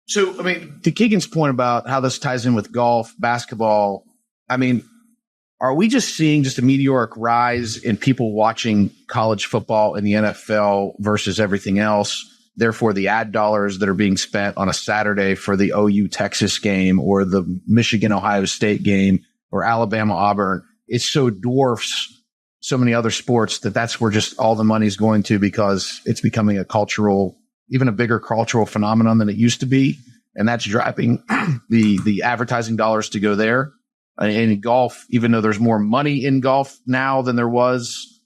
So, to Keegan's point about how this ties in with golf, basketball, are we just seeing just a meteoric rise in people watching college football in the NFL versus everything else? Therefore, the ad dollars that are being spent on a Saturday for the OU Texas game or the Michigan Ohio State game or Alabama Auburn, it so dwarfs so many other sports that's where just all the money's going to because it's becoming even a bigger cultural phenomenon than it used to be. And that's driving the advertising dollars to go there. And in golf, even though there's more money in golf now than there was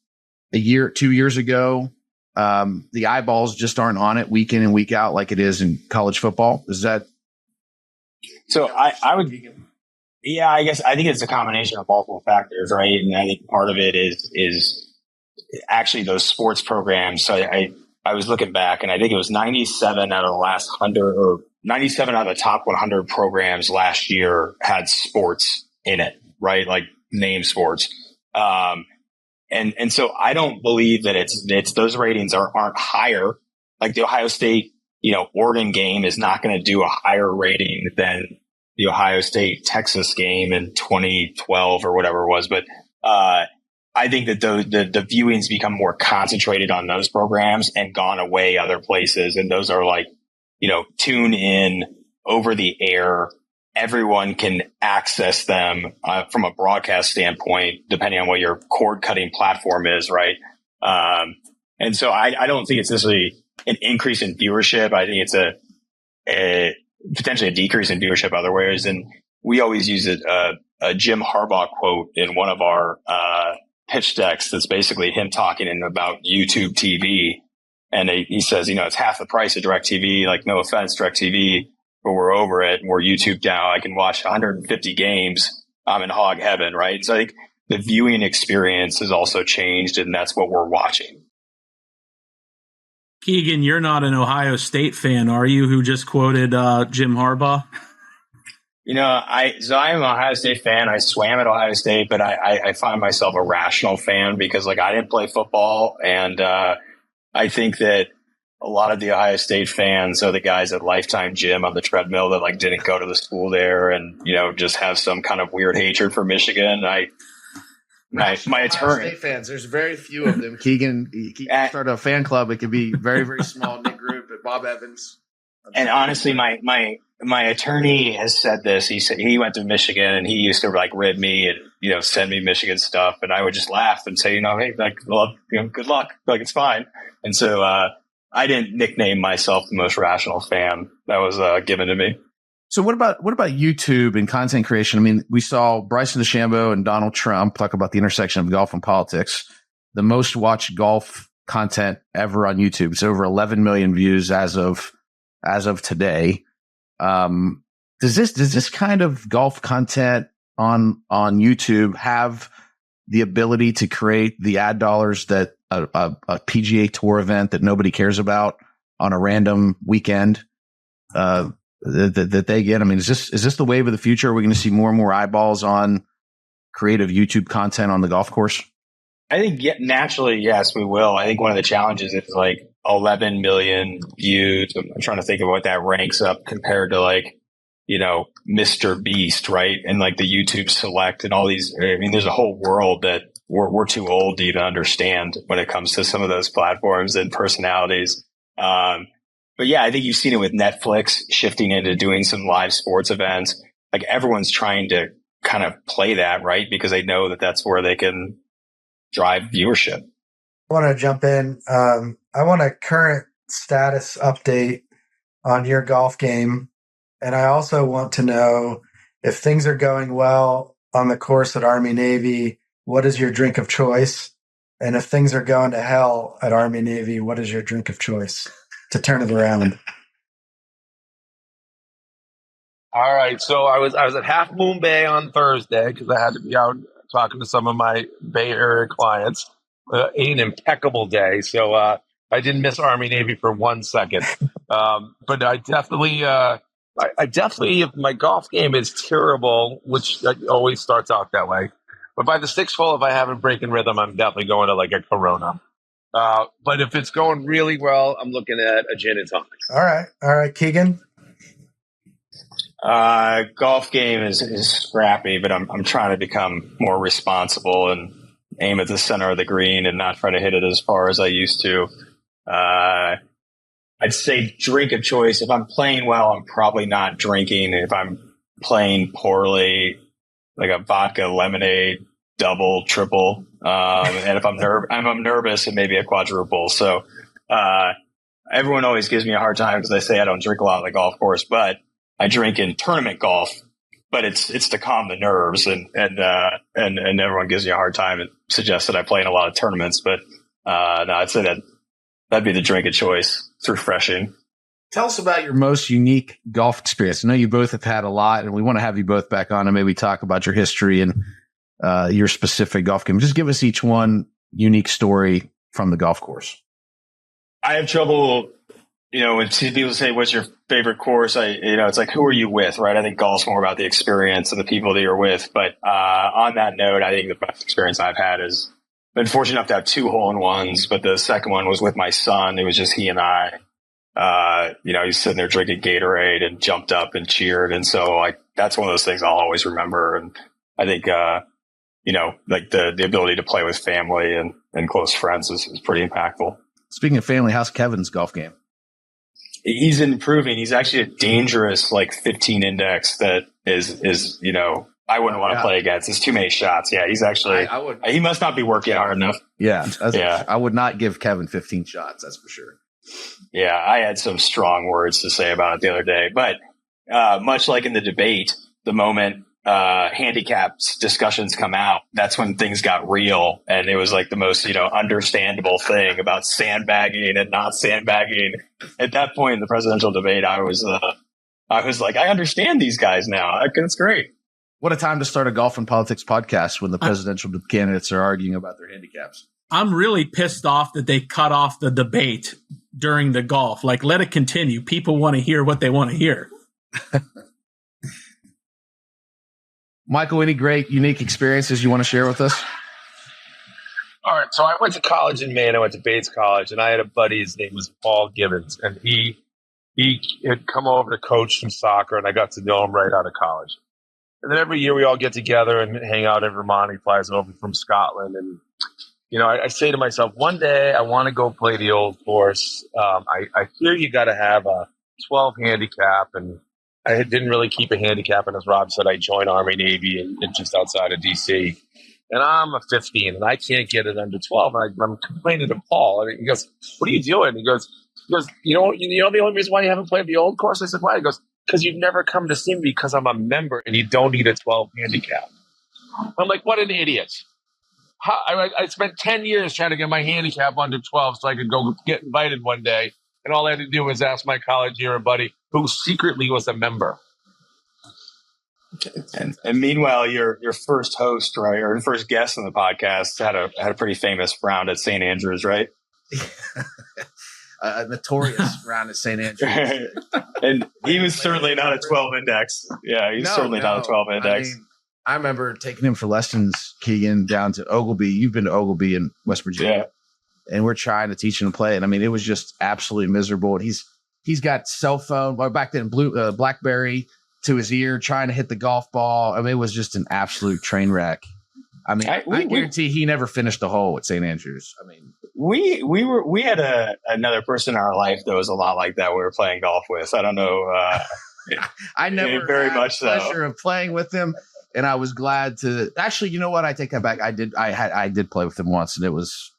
2 years ago, the eyeballs just aren't on it week in and week out like it is in college football. Is that? So I would, yeah, I think it's a combination of multiple factors, right? And I think part of it is actually those sports programs. So I was looking back and I think it was 97 out of the last 100 or 97 out of the top 100 programs last year had sports in it, right? Like name sports. And so I don't believe that it's those ratings aren't higher. Like the Ohio State, Oregon game is not going to do a higher rating than the Ohio State Texas game in 2012 or whatever it was. But, I think that the viewings become more concentrated on those programs and gone away other places. And those are like, tune in over the air. Everyone can access them from a broadcast standpoint, depending on what your cord cutting platform is, right? And so I don't think it's necessarily an increase in viewership. I think it's a potentially a decrease in viewership other ways. And we always use a Jim Harbaugh quote in one of our pitch decks that's basically him talking about YouTube TV. And he says, it's half the price of DirecTV. Like, no offense, DirecTV. But we're over it. We're YouTube now. I can watch 150 games. I'm in hog heaven, right? So I think the viewing experience has also changed, and that's what we're watching. Keegan, you're not an Ohio State fan, are you, who just quoted Jim Harbaugh? I am an Ohio State fan. I swam at Ohio State, but I find myself a rational fan because, I didn't play football, and I think that a lot of the Ohio State fans are the guys at Lifetime Gym on the treadmill that didn't go to the school there and, just have some kind of weird hatred for Michigan. My attorney State fans, there's very few of them. Keegan, you start a fan club. It could be very, very small knit group at Bob Evans. And honestly, my attorney has said this. He said he went to Michigan and he used to rib me and, send me Michigan stuff. And I would just laugh and say, hey, good luck. It's fine. And so, I didn't nickname myself the most rational fan. That was given to me. So what about YouTube and content creation? We saw Bryson DeChambeau and Donald Trump talk about the intersection of golf and politics. The most watched golf content ever on YouTube. It's over 11 million views as of today. Does this kind of golf content on YouTube have the ability to create the ad dollars that a PGA Tour event that nobody cares about on a random weekend that they get? I mean, is this the wave of the future? Are we going to see more and more eyeballs on creative YouTube content on the golf course? I think naturally, yes, we will. I think one of the challenges is like 11 million views. I'm trying to think of what that ranks up compared to like, Mr. Beast, right? And like the YouTube Select and all these. I mean, there's a whole world that we're too old to even understand when it comes to some of those platforms and personalities. But yeah, I think you've seen it with Netflix shifting into doing some live sports events. Like everyone's trying to kind of play that, right? Because they know that that's where they can drive viewership. I want to jump in. I want a current status update on your golf game. And I also want to know if things are going well on the course at Army Navy, what is your drink of choice? And if things are going to hell at Army Navy, what is your drink of choice to turn it around? All right. So I was at Half Moon Bay on Thursday because I had to be out talking to some of my Bay Area clients. An impeccable day. So I didn't miss Army Navy for 1 second. But I definitely, if my golf game is terrible, which always starts out that way. But by the sixth hole, if I haven't breaking rhythm, I'm definitely going to like a Corona. But if it's going really well, I'm looking at a gin and tonic. All right, Keegan. Golf game is scrappy, but I'm trying to become more responsible and aim at the center of the green and not try to hit it as far as I used to. I'd say drink of choice. If I'm playing well, I'm probably not drinking. If I'm playing poorly, like a vodka lemonade, double, triple. And if I'm nervous, it may be a quadruple. So, everyone always gives me a hard time because I say I don't drink a lot on the golf course, but I drink in tournament golf, but it's to calm the nerves and everyone gives me a hard time and suggests that I play in a lot of tournaments. But, no, I'd say that'd be the drink of choice. It's refreshing. Tell us about your most unique golf experience. I know you both have had a lot, and we want to have you both back on and maybe talk about your history and your specific golf game. Just give us each one unique story from the golf course. I have trouble, when people say, what's your favorite course? It's like, who are you with, right? I think golf's more about the experience and the people that you're with. But on that note, I think the best experience I've had is been fortunate enough to have 2 hole-in-ones, but the second one was with my son. It was just he and I. He's sitting there drinking Gatorade and jumped up and cheered. And so that's one of those things I'll always remember. And I think, the ability to play with family and close friends is pretty impactful. Speaking of family, how's Kevin's golf game? He's improving. He's actually a dangerous 15 index that is I wouldn't want to play against. It's too many shots. Yeah, he's actually he must not be working hard enough. Yeah. I would not give Kevin 15 shots, that's for sure. Yeah, I had some strong words to say about it the other day. But much like in the debate, the moment handicaps discussions come out, that's when things got real. And it was like the most, understandable thing about sandbagging and not sandbagging. At that point in the presidential debate, I was like, I understand these guys now. It's great. What a time to start a Golf and Politics podcast when the presidential candidates are arguing about their handicaps. I'm really pissed off that they cut off the debate during the golf. Let it continue. People want to hear what they want to hear. Michael, any great, unique experiences you want to share with us? All right. So I went to college in Maine. I went to Bates College, and I had a buddy. His name was Paul Gibbons, and he had come over to coach some soccer, and I got to know him right out of college. And then every year we all get together and hang out in Vermont. He flies over from Scotland. And, I say to myself, one day I want to go play the old course. I hear you got to have a 12 handicap. And I didn't really keep a handicap. And as Rob said, I joined Army Navy and just outside of D.C. And I'm a 15 and I can't get it under 12. And I'm complaining to Paul. And he goes, what are you doing? He goes, the only reason why you haven't played the old course? I said, why? He goes, because you've never come to see me because I'm a member and you don't need a 12 handicap. I'm like, what an idiot. I spent 10 years trying to get my handicap under 12 so I could go get invited one day. And all I had to do was ask my college year buddy who secretly was a member. And meanwhile, your first host, right, or first guest on the podcast had a pretty famous round at St. Andrews, right? A notorious round at St. Andrews. And he was certainly not a 12 index. Yeah, he's certainly not a 12 index. I remember taking him for lessons, Keegan, down to Oglebay. You've been to Oglebay in West Virginia. Yeah. And we're trying to teach him to play. And I mean, it was just absolutely miserable. And he's got cell phone, well, back then, BlackBerry to his ear, trying to hit the golf ball. I mean, it was just an absolute train wreck. I mean, I guarantee he never finished a hole at St. Andrews. I mean, we had another person in our life that was a lot like that. We were playing golf with. I don't know. I never very had much the pleasure of playing with him, and I was glad to. Actually, you know what? I take that back. I did play with him once, and it was.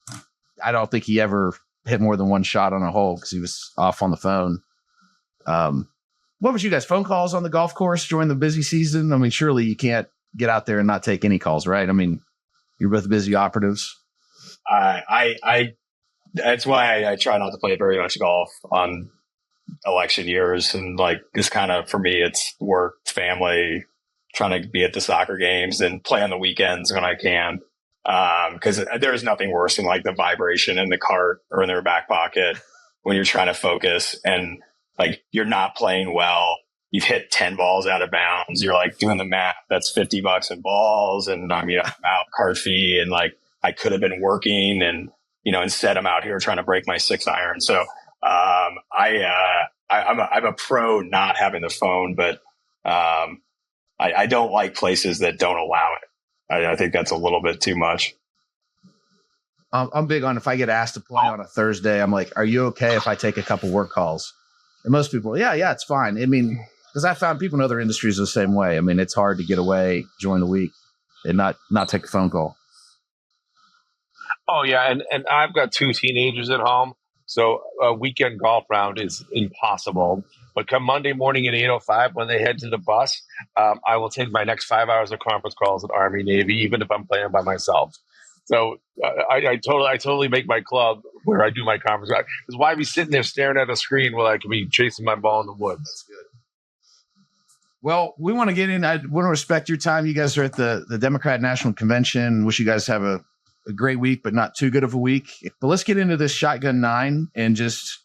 I don't think he ever hit more than one shot on a hole because he was off on the phone. What was you guys? Phone calls on the golf course during the busy season? I mean, surely you can't get out there and not take any calls, right? I mean, you're both busy operatives. That's why I try not to play very much golf on election years. And like, it's kind of, for me, it's work, family, trying to be at the soccer games and play on the weekends when I can. Cause there's nothing worse than like the vibration in the cart or in their back pocket when you're trying to focus and like, you're not playing well. You've hit 10 balls out of bounds. You're like doing the math. That's $50 in balls. And I'm out card fee. And like, I could have been working and, instead I'm out here trying to break my 6-iron. So, I'm a pro not having the phone, but, I don't like places that don't allow it. I think that's a little bit too much. I'm big on if I get asked to play on a Thursday, I'm like, are you okay if I take a couple work calls? And most people, yeah, it's fine. I mean, because I found people in other industries the same way. I mean, it's hard to get away during the week and not take a phone call. Oh, yeah. And I've got 2 teenagers at home. So a weekend golf round is impossible. But come Monday morning at 8:05 when they head to the bus, I will take my next 5 hours of conference calls at Army, Navy, even if I'm playing by myself. So I totally make my club where I do my conference. Because why be sitting there staring at a screen while I could be chasing my ball in the woods? That's good. Well, we want to get in. I want to respect your time. You guys are at the Democrat National Convention. Wish you guys have a great week, but not too good of a week. But let's get into this Shotgun 9 and just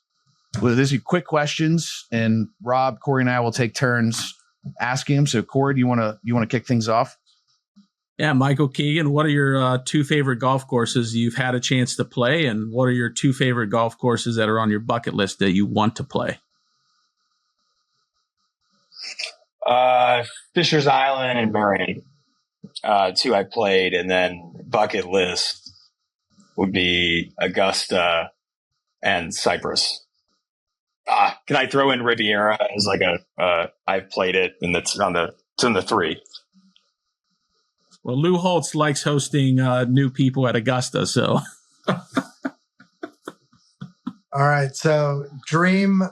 these are quick questions. And Rob, Corey, and I will take turns asking them. So, Corey, do you want to kick things off? Yeah, Michael Keegan, what are your 2 favorite golf courses you've had a chance to play, and what are your 2 favorite golf courses that are on your bucket list that you want to play? Fisher's Island and Marion, 2 I played, and then bucket list would be Augusta and Cyprus. Can I throw in Riviera as like I've played it, and it's in the 3. Well, Lou Holtz likes hosting new people at Augusta, so. All right, so dream,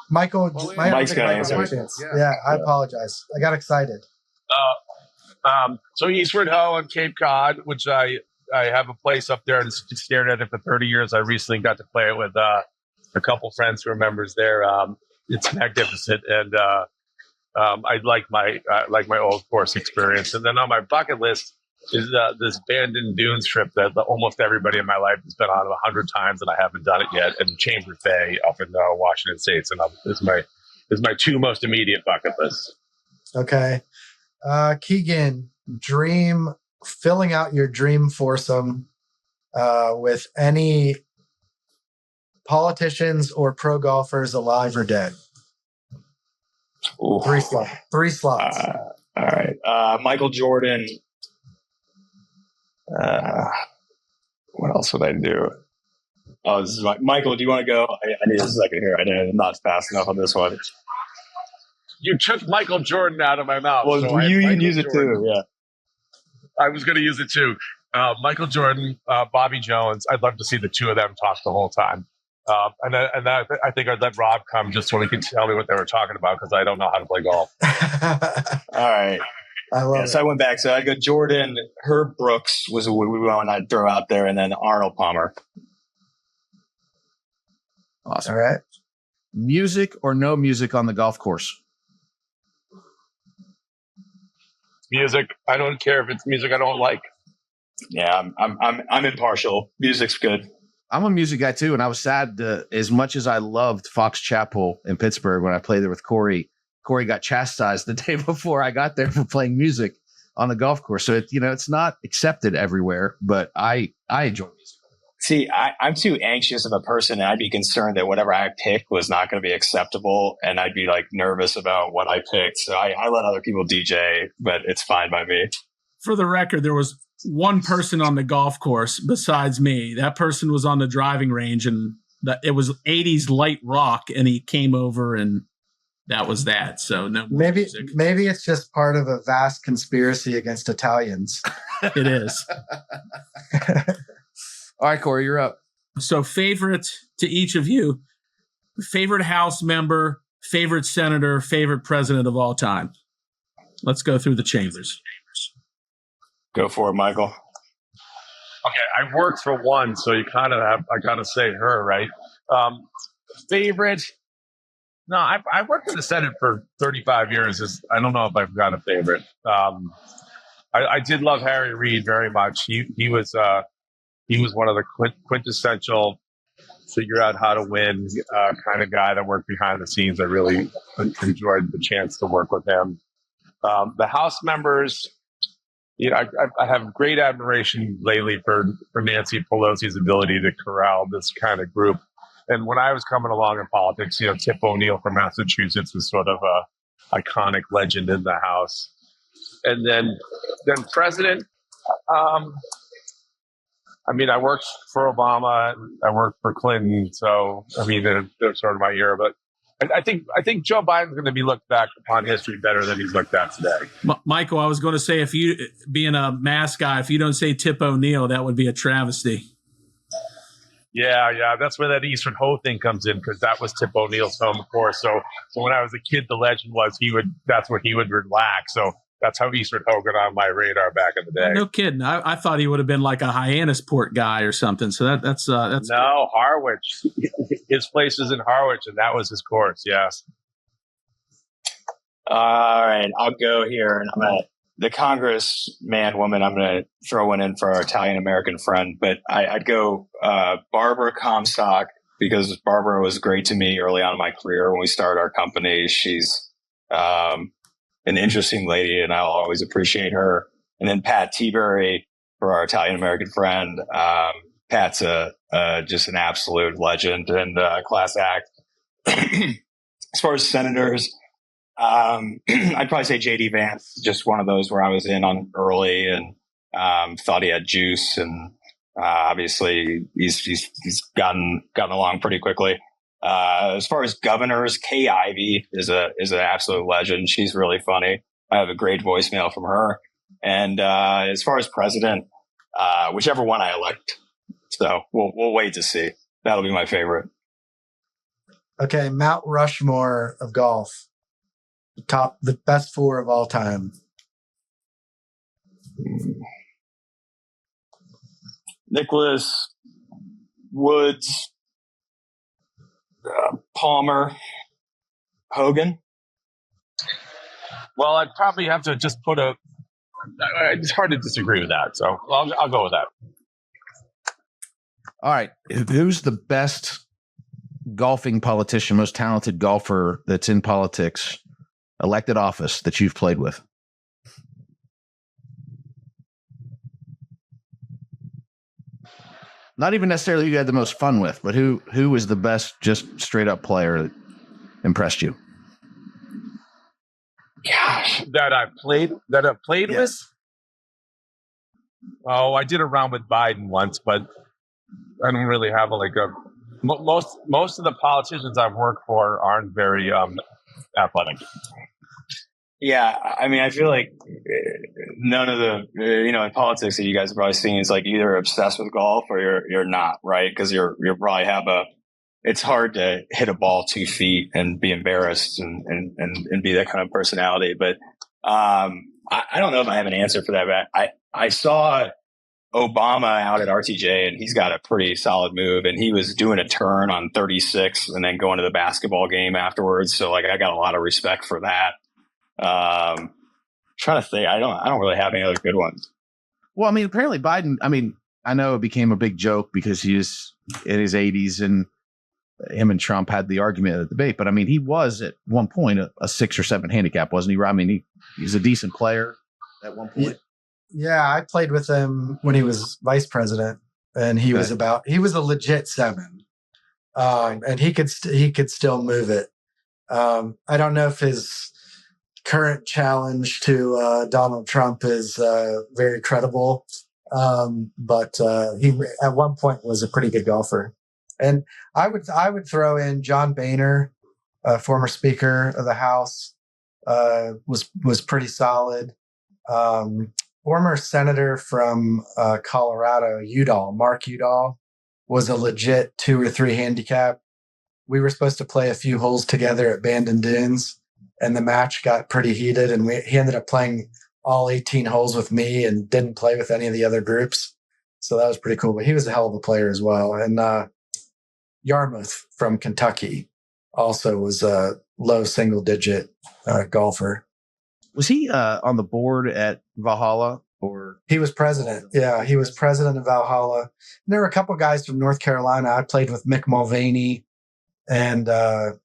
Michael. Mike's got to answer. Yeah, I apologize. I got excited. So Eastward Ho and Cape Cod, which I have a place up there and stared at it for 30 years. I recently got to play it with a couple friends who are members there. It's magnificent, and I like my old course experience. And then on my bucket list is this Bandon Dunes trip that almost everybody in my life has been on 100 times, and I haven't done it yet. And Chambers Bay up in Washington State. And this is my 2 most immediate bucket lists. Okay, Keegan, filling out your dream foursome with any politicians or pro golfers alive or dead. Ooh. 3 slots. All right. Michael Jordan. What else would I do? Oh, this is Michael. Do you want to go? I need a second here. I'm not fast enough on this one. You took Michael Jordan out of my mouth. Well, so you can use it too. Yeah. I was going to use it too. Michael Jordan, Bobby Jones. I'd love to see the 2 of them talk the whole time. And I think I'd let Rob come just so he could tell me what they were talking about, because I don't know how to play golf. All right. I love it. So I went back. So I go Jordan. Herb Brooks was what we want to throw out there, and then Arnold Palmer. Awesome. All right. Music or no music on the golf course? music. I don't care if it's music I don't like. Yeah, I'm impartial. Music's good. I'm a music guy too, and I was sad as much as I loved Fox Chapel in Pittsburgh when I played there with Corey. Corey got chastised the day before I got there for playing music on the golf course. So it's not accepted everywhere, but I enjoy music. See, I'm too anxious of a person, and I'd be concerned that whatever I picked was not going to be acceptable, and I'd be like nervous about what I picked. So I let other people DJ, but it's fine by me. For the record, there was one person on the golf course besides me. That person was on the driving range, and it was 80s light rock, and he came over, and that was that. So no, maybe it's just part of a vast conspiracy against Italians. It is. All right, Corey, you're up. So favorite to each of you, favorite House member, favorite senator, favorite president of all time. Let's go through the chambers. Go for it, Michael. Okay, I worked for one, so you kind of have, I got to say her, right? Favorite? No, I worked in the Senate for 35 years. I don't know if I've got a favorite. I did love Harry Reid very much. He was one of the quintessential figure out how to win kind of guy that worked behind the scenes. I really enjoyed the chance to work with him. The House members, I have great admiration lately for Nancy Pelosi's ability to corral this kind of group. And when I was coming along in politics, Tip O'Neill from Massachusetts was sort of a iconic legend in the House. And then president, I worked for Obama, I worked for Clinton, so they're sort of my era. But I think Joe Biden's going to be looked back upon history better than he's looked at today. Michael, I was going to say, if you being a mass guy, if you don't say Tip O'Neill, that would be a travesty. Yeah, that's where that Eastern Ho thing comes in, because that was Tip O'Neill's home course. So when I was a kid, the legend was that's where he would relax. So that's how Eastern Ho got on my radar back in the day. No kidding. I thought he would have been like a Hyannisport guy or something. So that's no, Harwich. His place is in Harwich, and that was his course. Yes. All right, I'll go here, and the congressman woman. I'm going to throw one in for our Italian American friend, but I'd go Barbara Comstock, because Barbara was great to me early on in my career when we started our company. She's an interesting lady, and I'll always appreciate her. And then Pat Tiberi for our Italian American friend. Pat's just an absolute legend and class act. As far as senators, I'd probably say J.D. Vance, just one of those where I was in on early and thought he had juice, and obviously he's gotten along pretty quickly. As far as governors, Kay Ivey is an absolute legend. She's really funny. I have a great voicemail from her. And as far as president, whichever one I elect. So we'll wait to see. That'll be my favorite. Okay, Mount Rushmore of golf. The best four of all time. Nicholas, Woods, Palmer, Hogan. Well, I'd probably have to just put it's hard to disagree with that. So I'll go with that. All right. Who's the best golfing politician, most talented golfer that's in politics, elected office, that you've played with? Not even necessarily who you had the most fun with, but who was the best, just straight up player that impressed you? Gosh, that I've played Yes. with. Oh, I did a round with Biden once, but I don't really have most of the politicians I've worked for aren't very athletic. Yeah, I feel like none of the in politics that you guys have probably seen is like either obsessed with golf or you're not, right? Because you're probably it's hard to hit a ball 2 feet and be embarrassed and be that kind of personality. But I don't know if I have an answer for that. But I saw Obama out at RTJ, and he's got a pretty solid move, and he was doing a turn on 36 and then going to the basketball game afterwards. So I got a lot of respect for that. trying to think. I don't really have any other good ones. Well, I mean, apparently Biden, I mean, I know it became a big joke because he was in his 80s and him and Trump had the argument at the debate. But I mean, he was at one point a 6 or 7 handicap, wasn't he? I mean, he's a decent player at one point. Yeah, I played with him when he was vice president, and he was a legit 7. And he could still move it. I don't know if his current challenge to Donald Trump is very credible, but he at one point was a pretty good golfer. And I would throw in John Boehner, former Speaker of the House, was pretty solid. Former Senator from Colorado, Mark Udall, was a legit 2 or 3 handicap. We were supposed to play a few holes together at Bandon Dunes, and the match got pretty heated, and he ended up playing all 18 holes with me and didn't play with any of the other groups. So that was pretty cool. But he was a hell of a player as well. And Yarmouth from Kentucky also was a low single-digit golfer. Was he on the board at Valhalla? Or he was president. Yeah, he was president of Valhalla. And there were a couple guys from North Carolina. I played with Mick Mulvaney, and the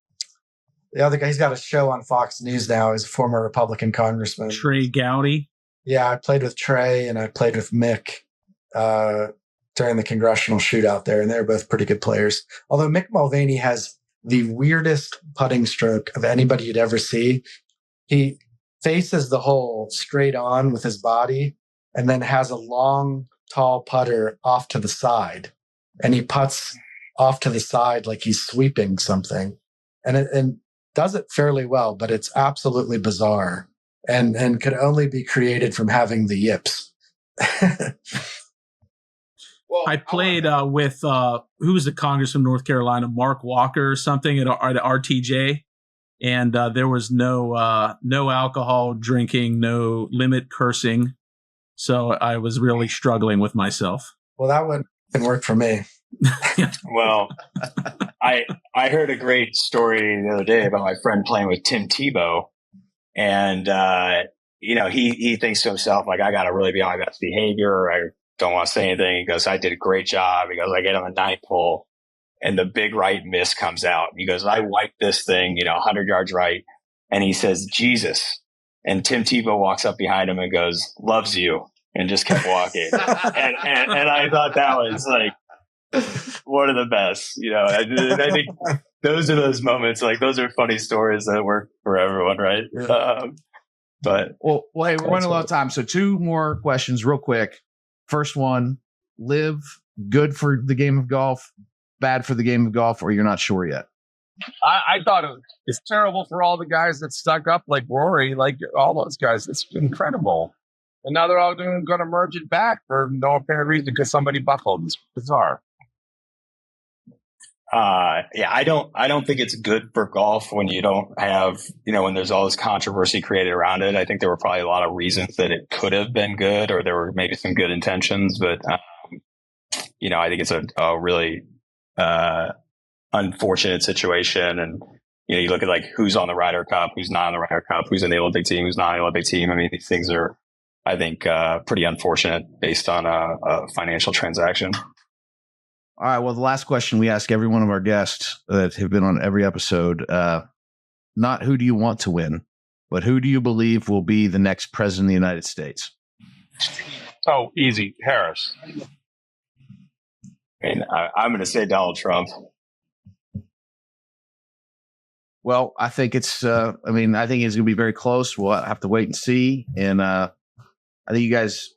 other guy. He's got a show on Fox News now. He's a former Republican congressman. Trey Gowdy. Yeah, I played with Trey, and I played with Mick during the congressional shootout there, and they're both pretty good players. Although Mick Mulvaney has the weirdest putting stroke of anybody you'd ever see. He faces the hole straight on with his body, and then has a long, tall putter off to the side. And he putts off to the side like he's sweeping something. And does it fairly well, but it's absolutely bizarre and could only be created from having the yips. Well, I played with, who was the Congress from North Carolina, Mark Walker or something at RTJ. And there was no alcohol drinking, no limit cursing. So I was really struggling with myself. Well, that wouldn't work for me. Well, I heard a great story the other day about my friend playing with Tim Tebow. And, he thinks to himself, like, I got to really be on my best behavior. I don't want to say anything. He goes, I did a great job. He goes, I get on the 9th hole. And the big right miss comes out. He goes, I wiped this thing, 100 yards right. And he says, Jesus. And Tim Tebow walks up behind him and goes, loves you. And just kept walking. and I thought that was like one of the best. I think those are those moments. Like, those are funny stories that work for everyone, right? But hey, we're running a lot of time. So 2 more questions real quick. First one, live good for the game of golf, bad for the game of golf, or you're not sure yet? I thought it's terrible for all the guys that stuck up, like Rory, like all those guys. It's incredible. And now they're all going to merge it back for no apparent reason because somebody buckled. It's bizarre. I don't think it's good for golf when you don't have, when there's all this controversy created around it. I think there were probably a lot of reasons that it could have been good, or there were maybe some good intentions, but, I think it's a really, unfortunate situation. And, you look at like who's on the Ryder Cup, who's not on the Ryder Cup, who's in the Olympic team, who's not in the Olympic team. I mean, these things are, I think, pretty unfortunate based on a financial transaction. All right. Well, the last question we ask every one of our guests that have been on every episode, not who do you want to win, but who do you believe will be the next president of the United States? Oh, easy. Harris. And I'm going to say Donald Trump. Well, I think it's I think it's going to be very close. We'll have to wait and see. And I think you guys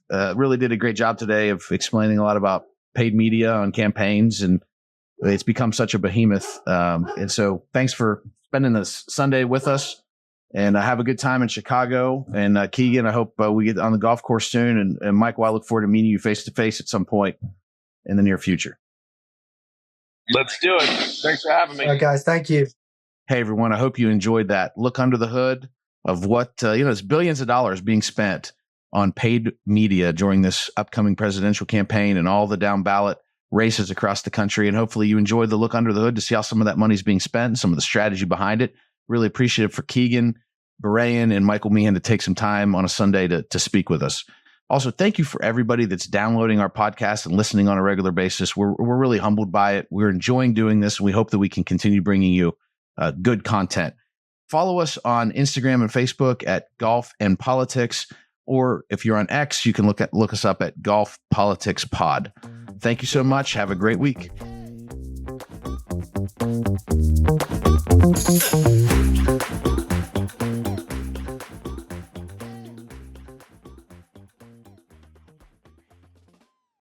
really did a great job today of explaining a lot about paid media on campaigns, and it's become such a behemoth. And so thanks for spending this Sunday with us, and have a good time in Chicago. And Keegan, I hope we get on the golf course soon. And Michael, I look forward to meeting you face to face at some point in the near future. Let's do it. Thanks for having me. All right, guys. Thank you. Hey, everyone. I hope you enjoyed that look under the hood of what, it's billions of dollars being spent on paid media during this upcoming presidential campaign and all the down ballot races across the country. And hopefully you enjoyed the look under the hood to see how some of that money is being spent and some of the strategy behind it. Really appreciative for Keegan Barayan and Michael Meehan to take some time on a Sunday to speak with us. Also, thank you for everybody that's downloading our podcast and listening on a regular basis. We're really humbled by it. We're enjoying doing this, and we hope that we can continue bringing you good content. Follow us on Instagram and Facebook at Golf and Politics, or if you're on X, you can look us up at Golf Politics Pod. Thank you so much. Have a great week.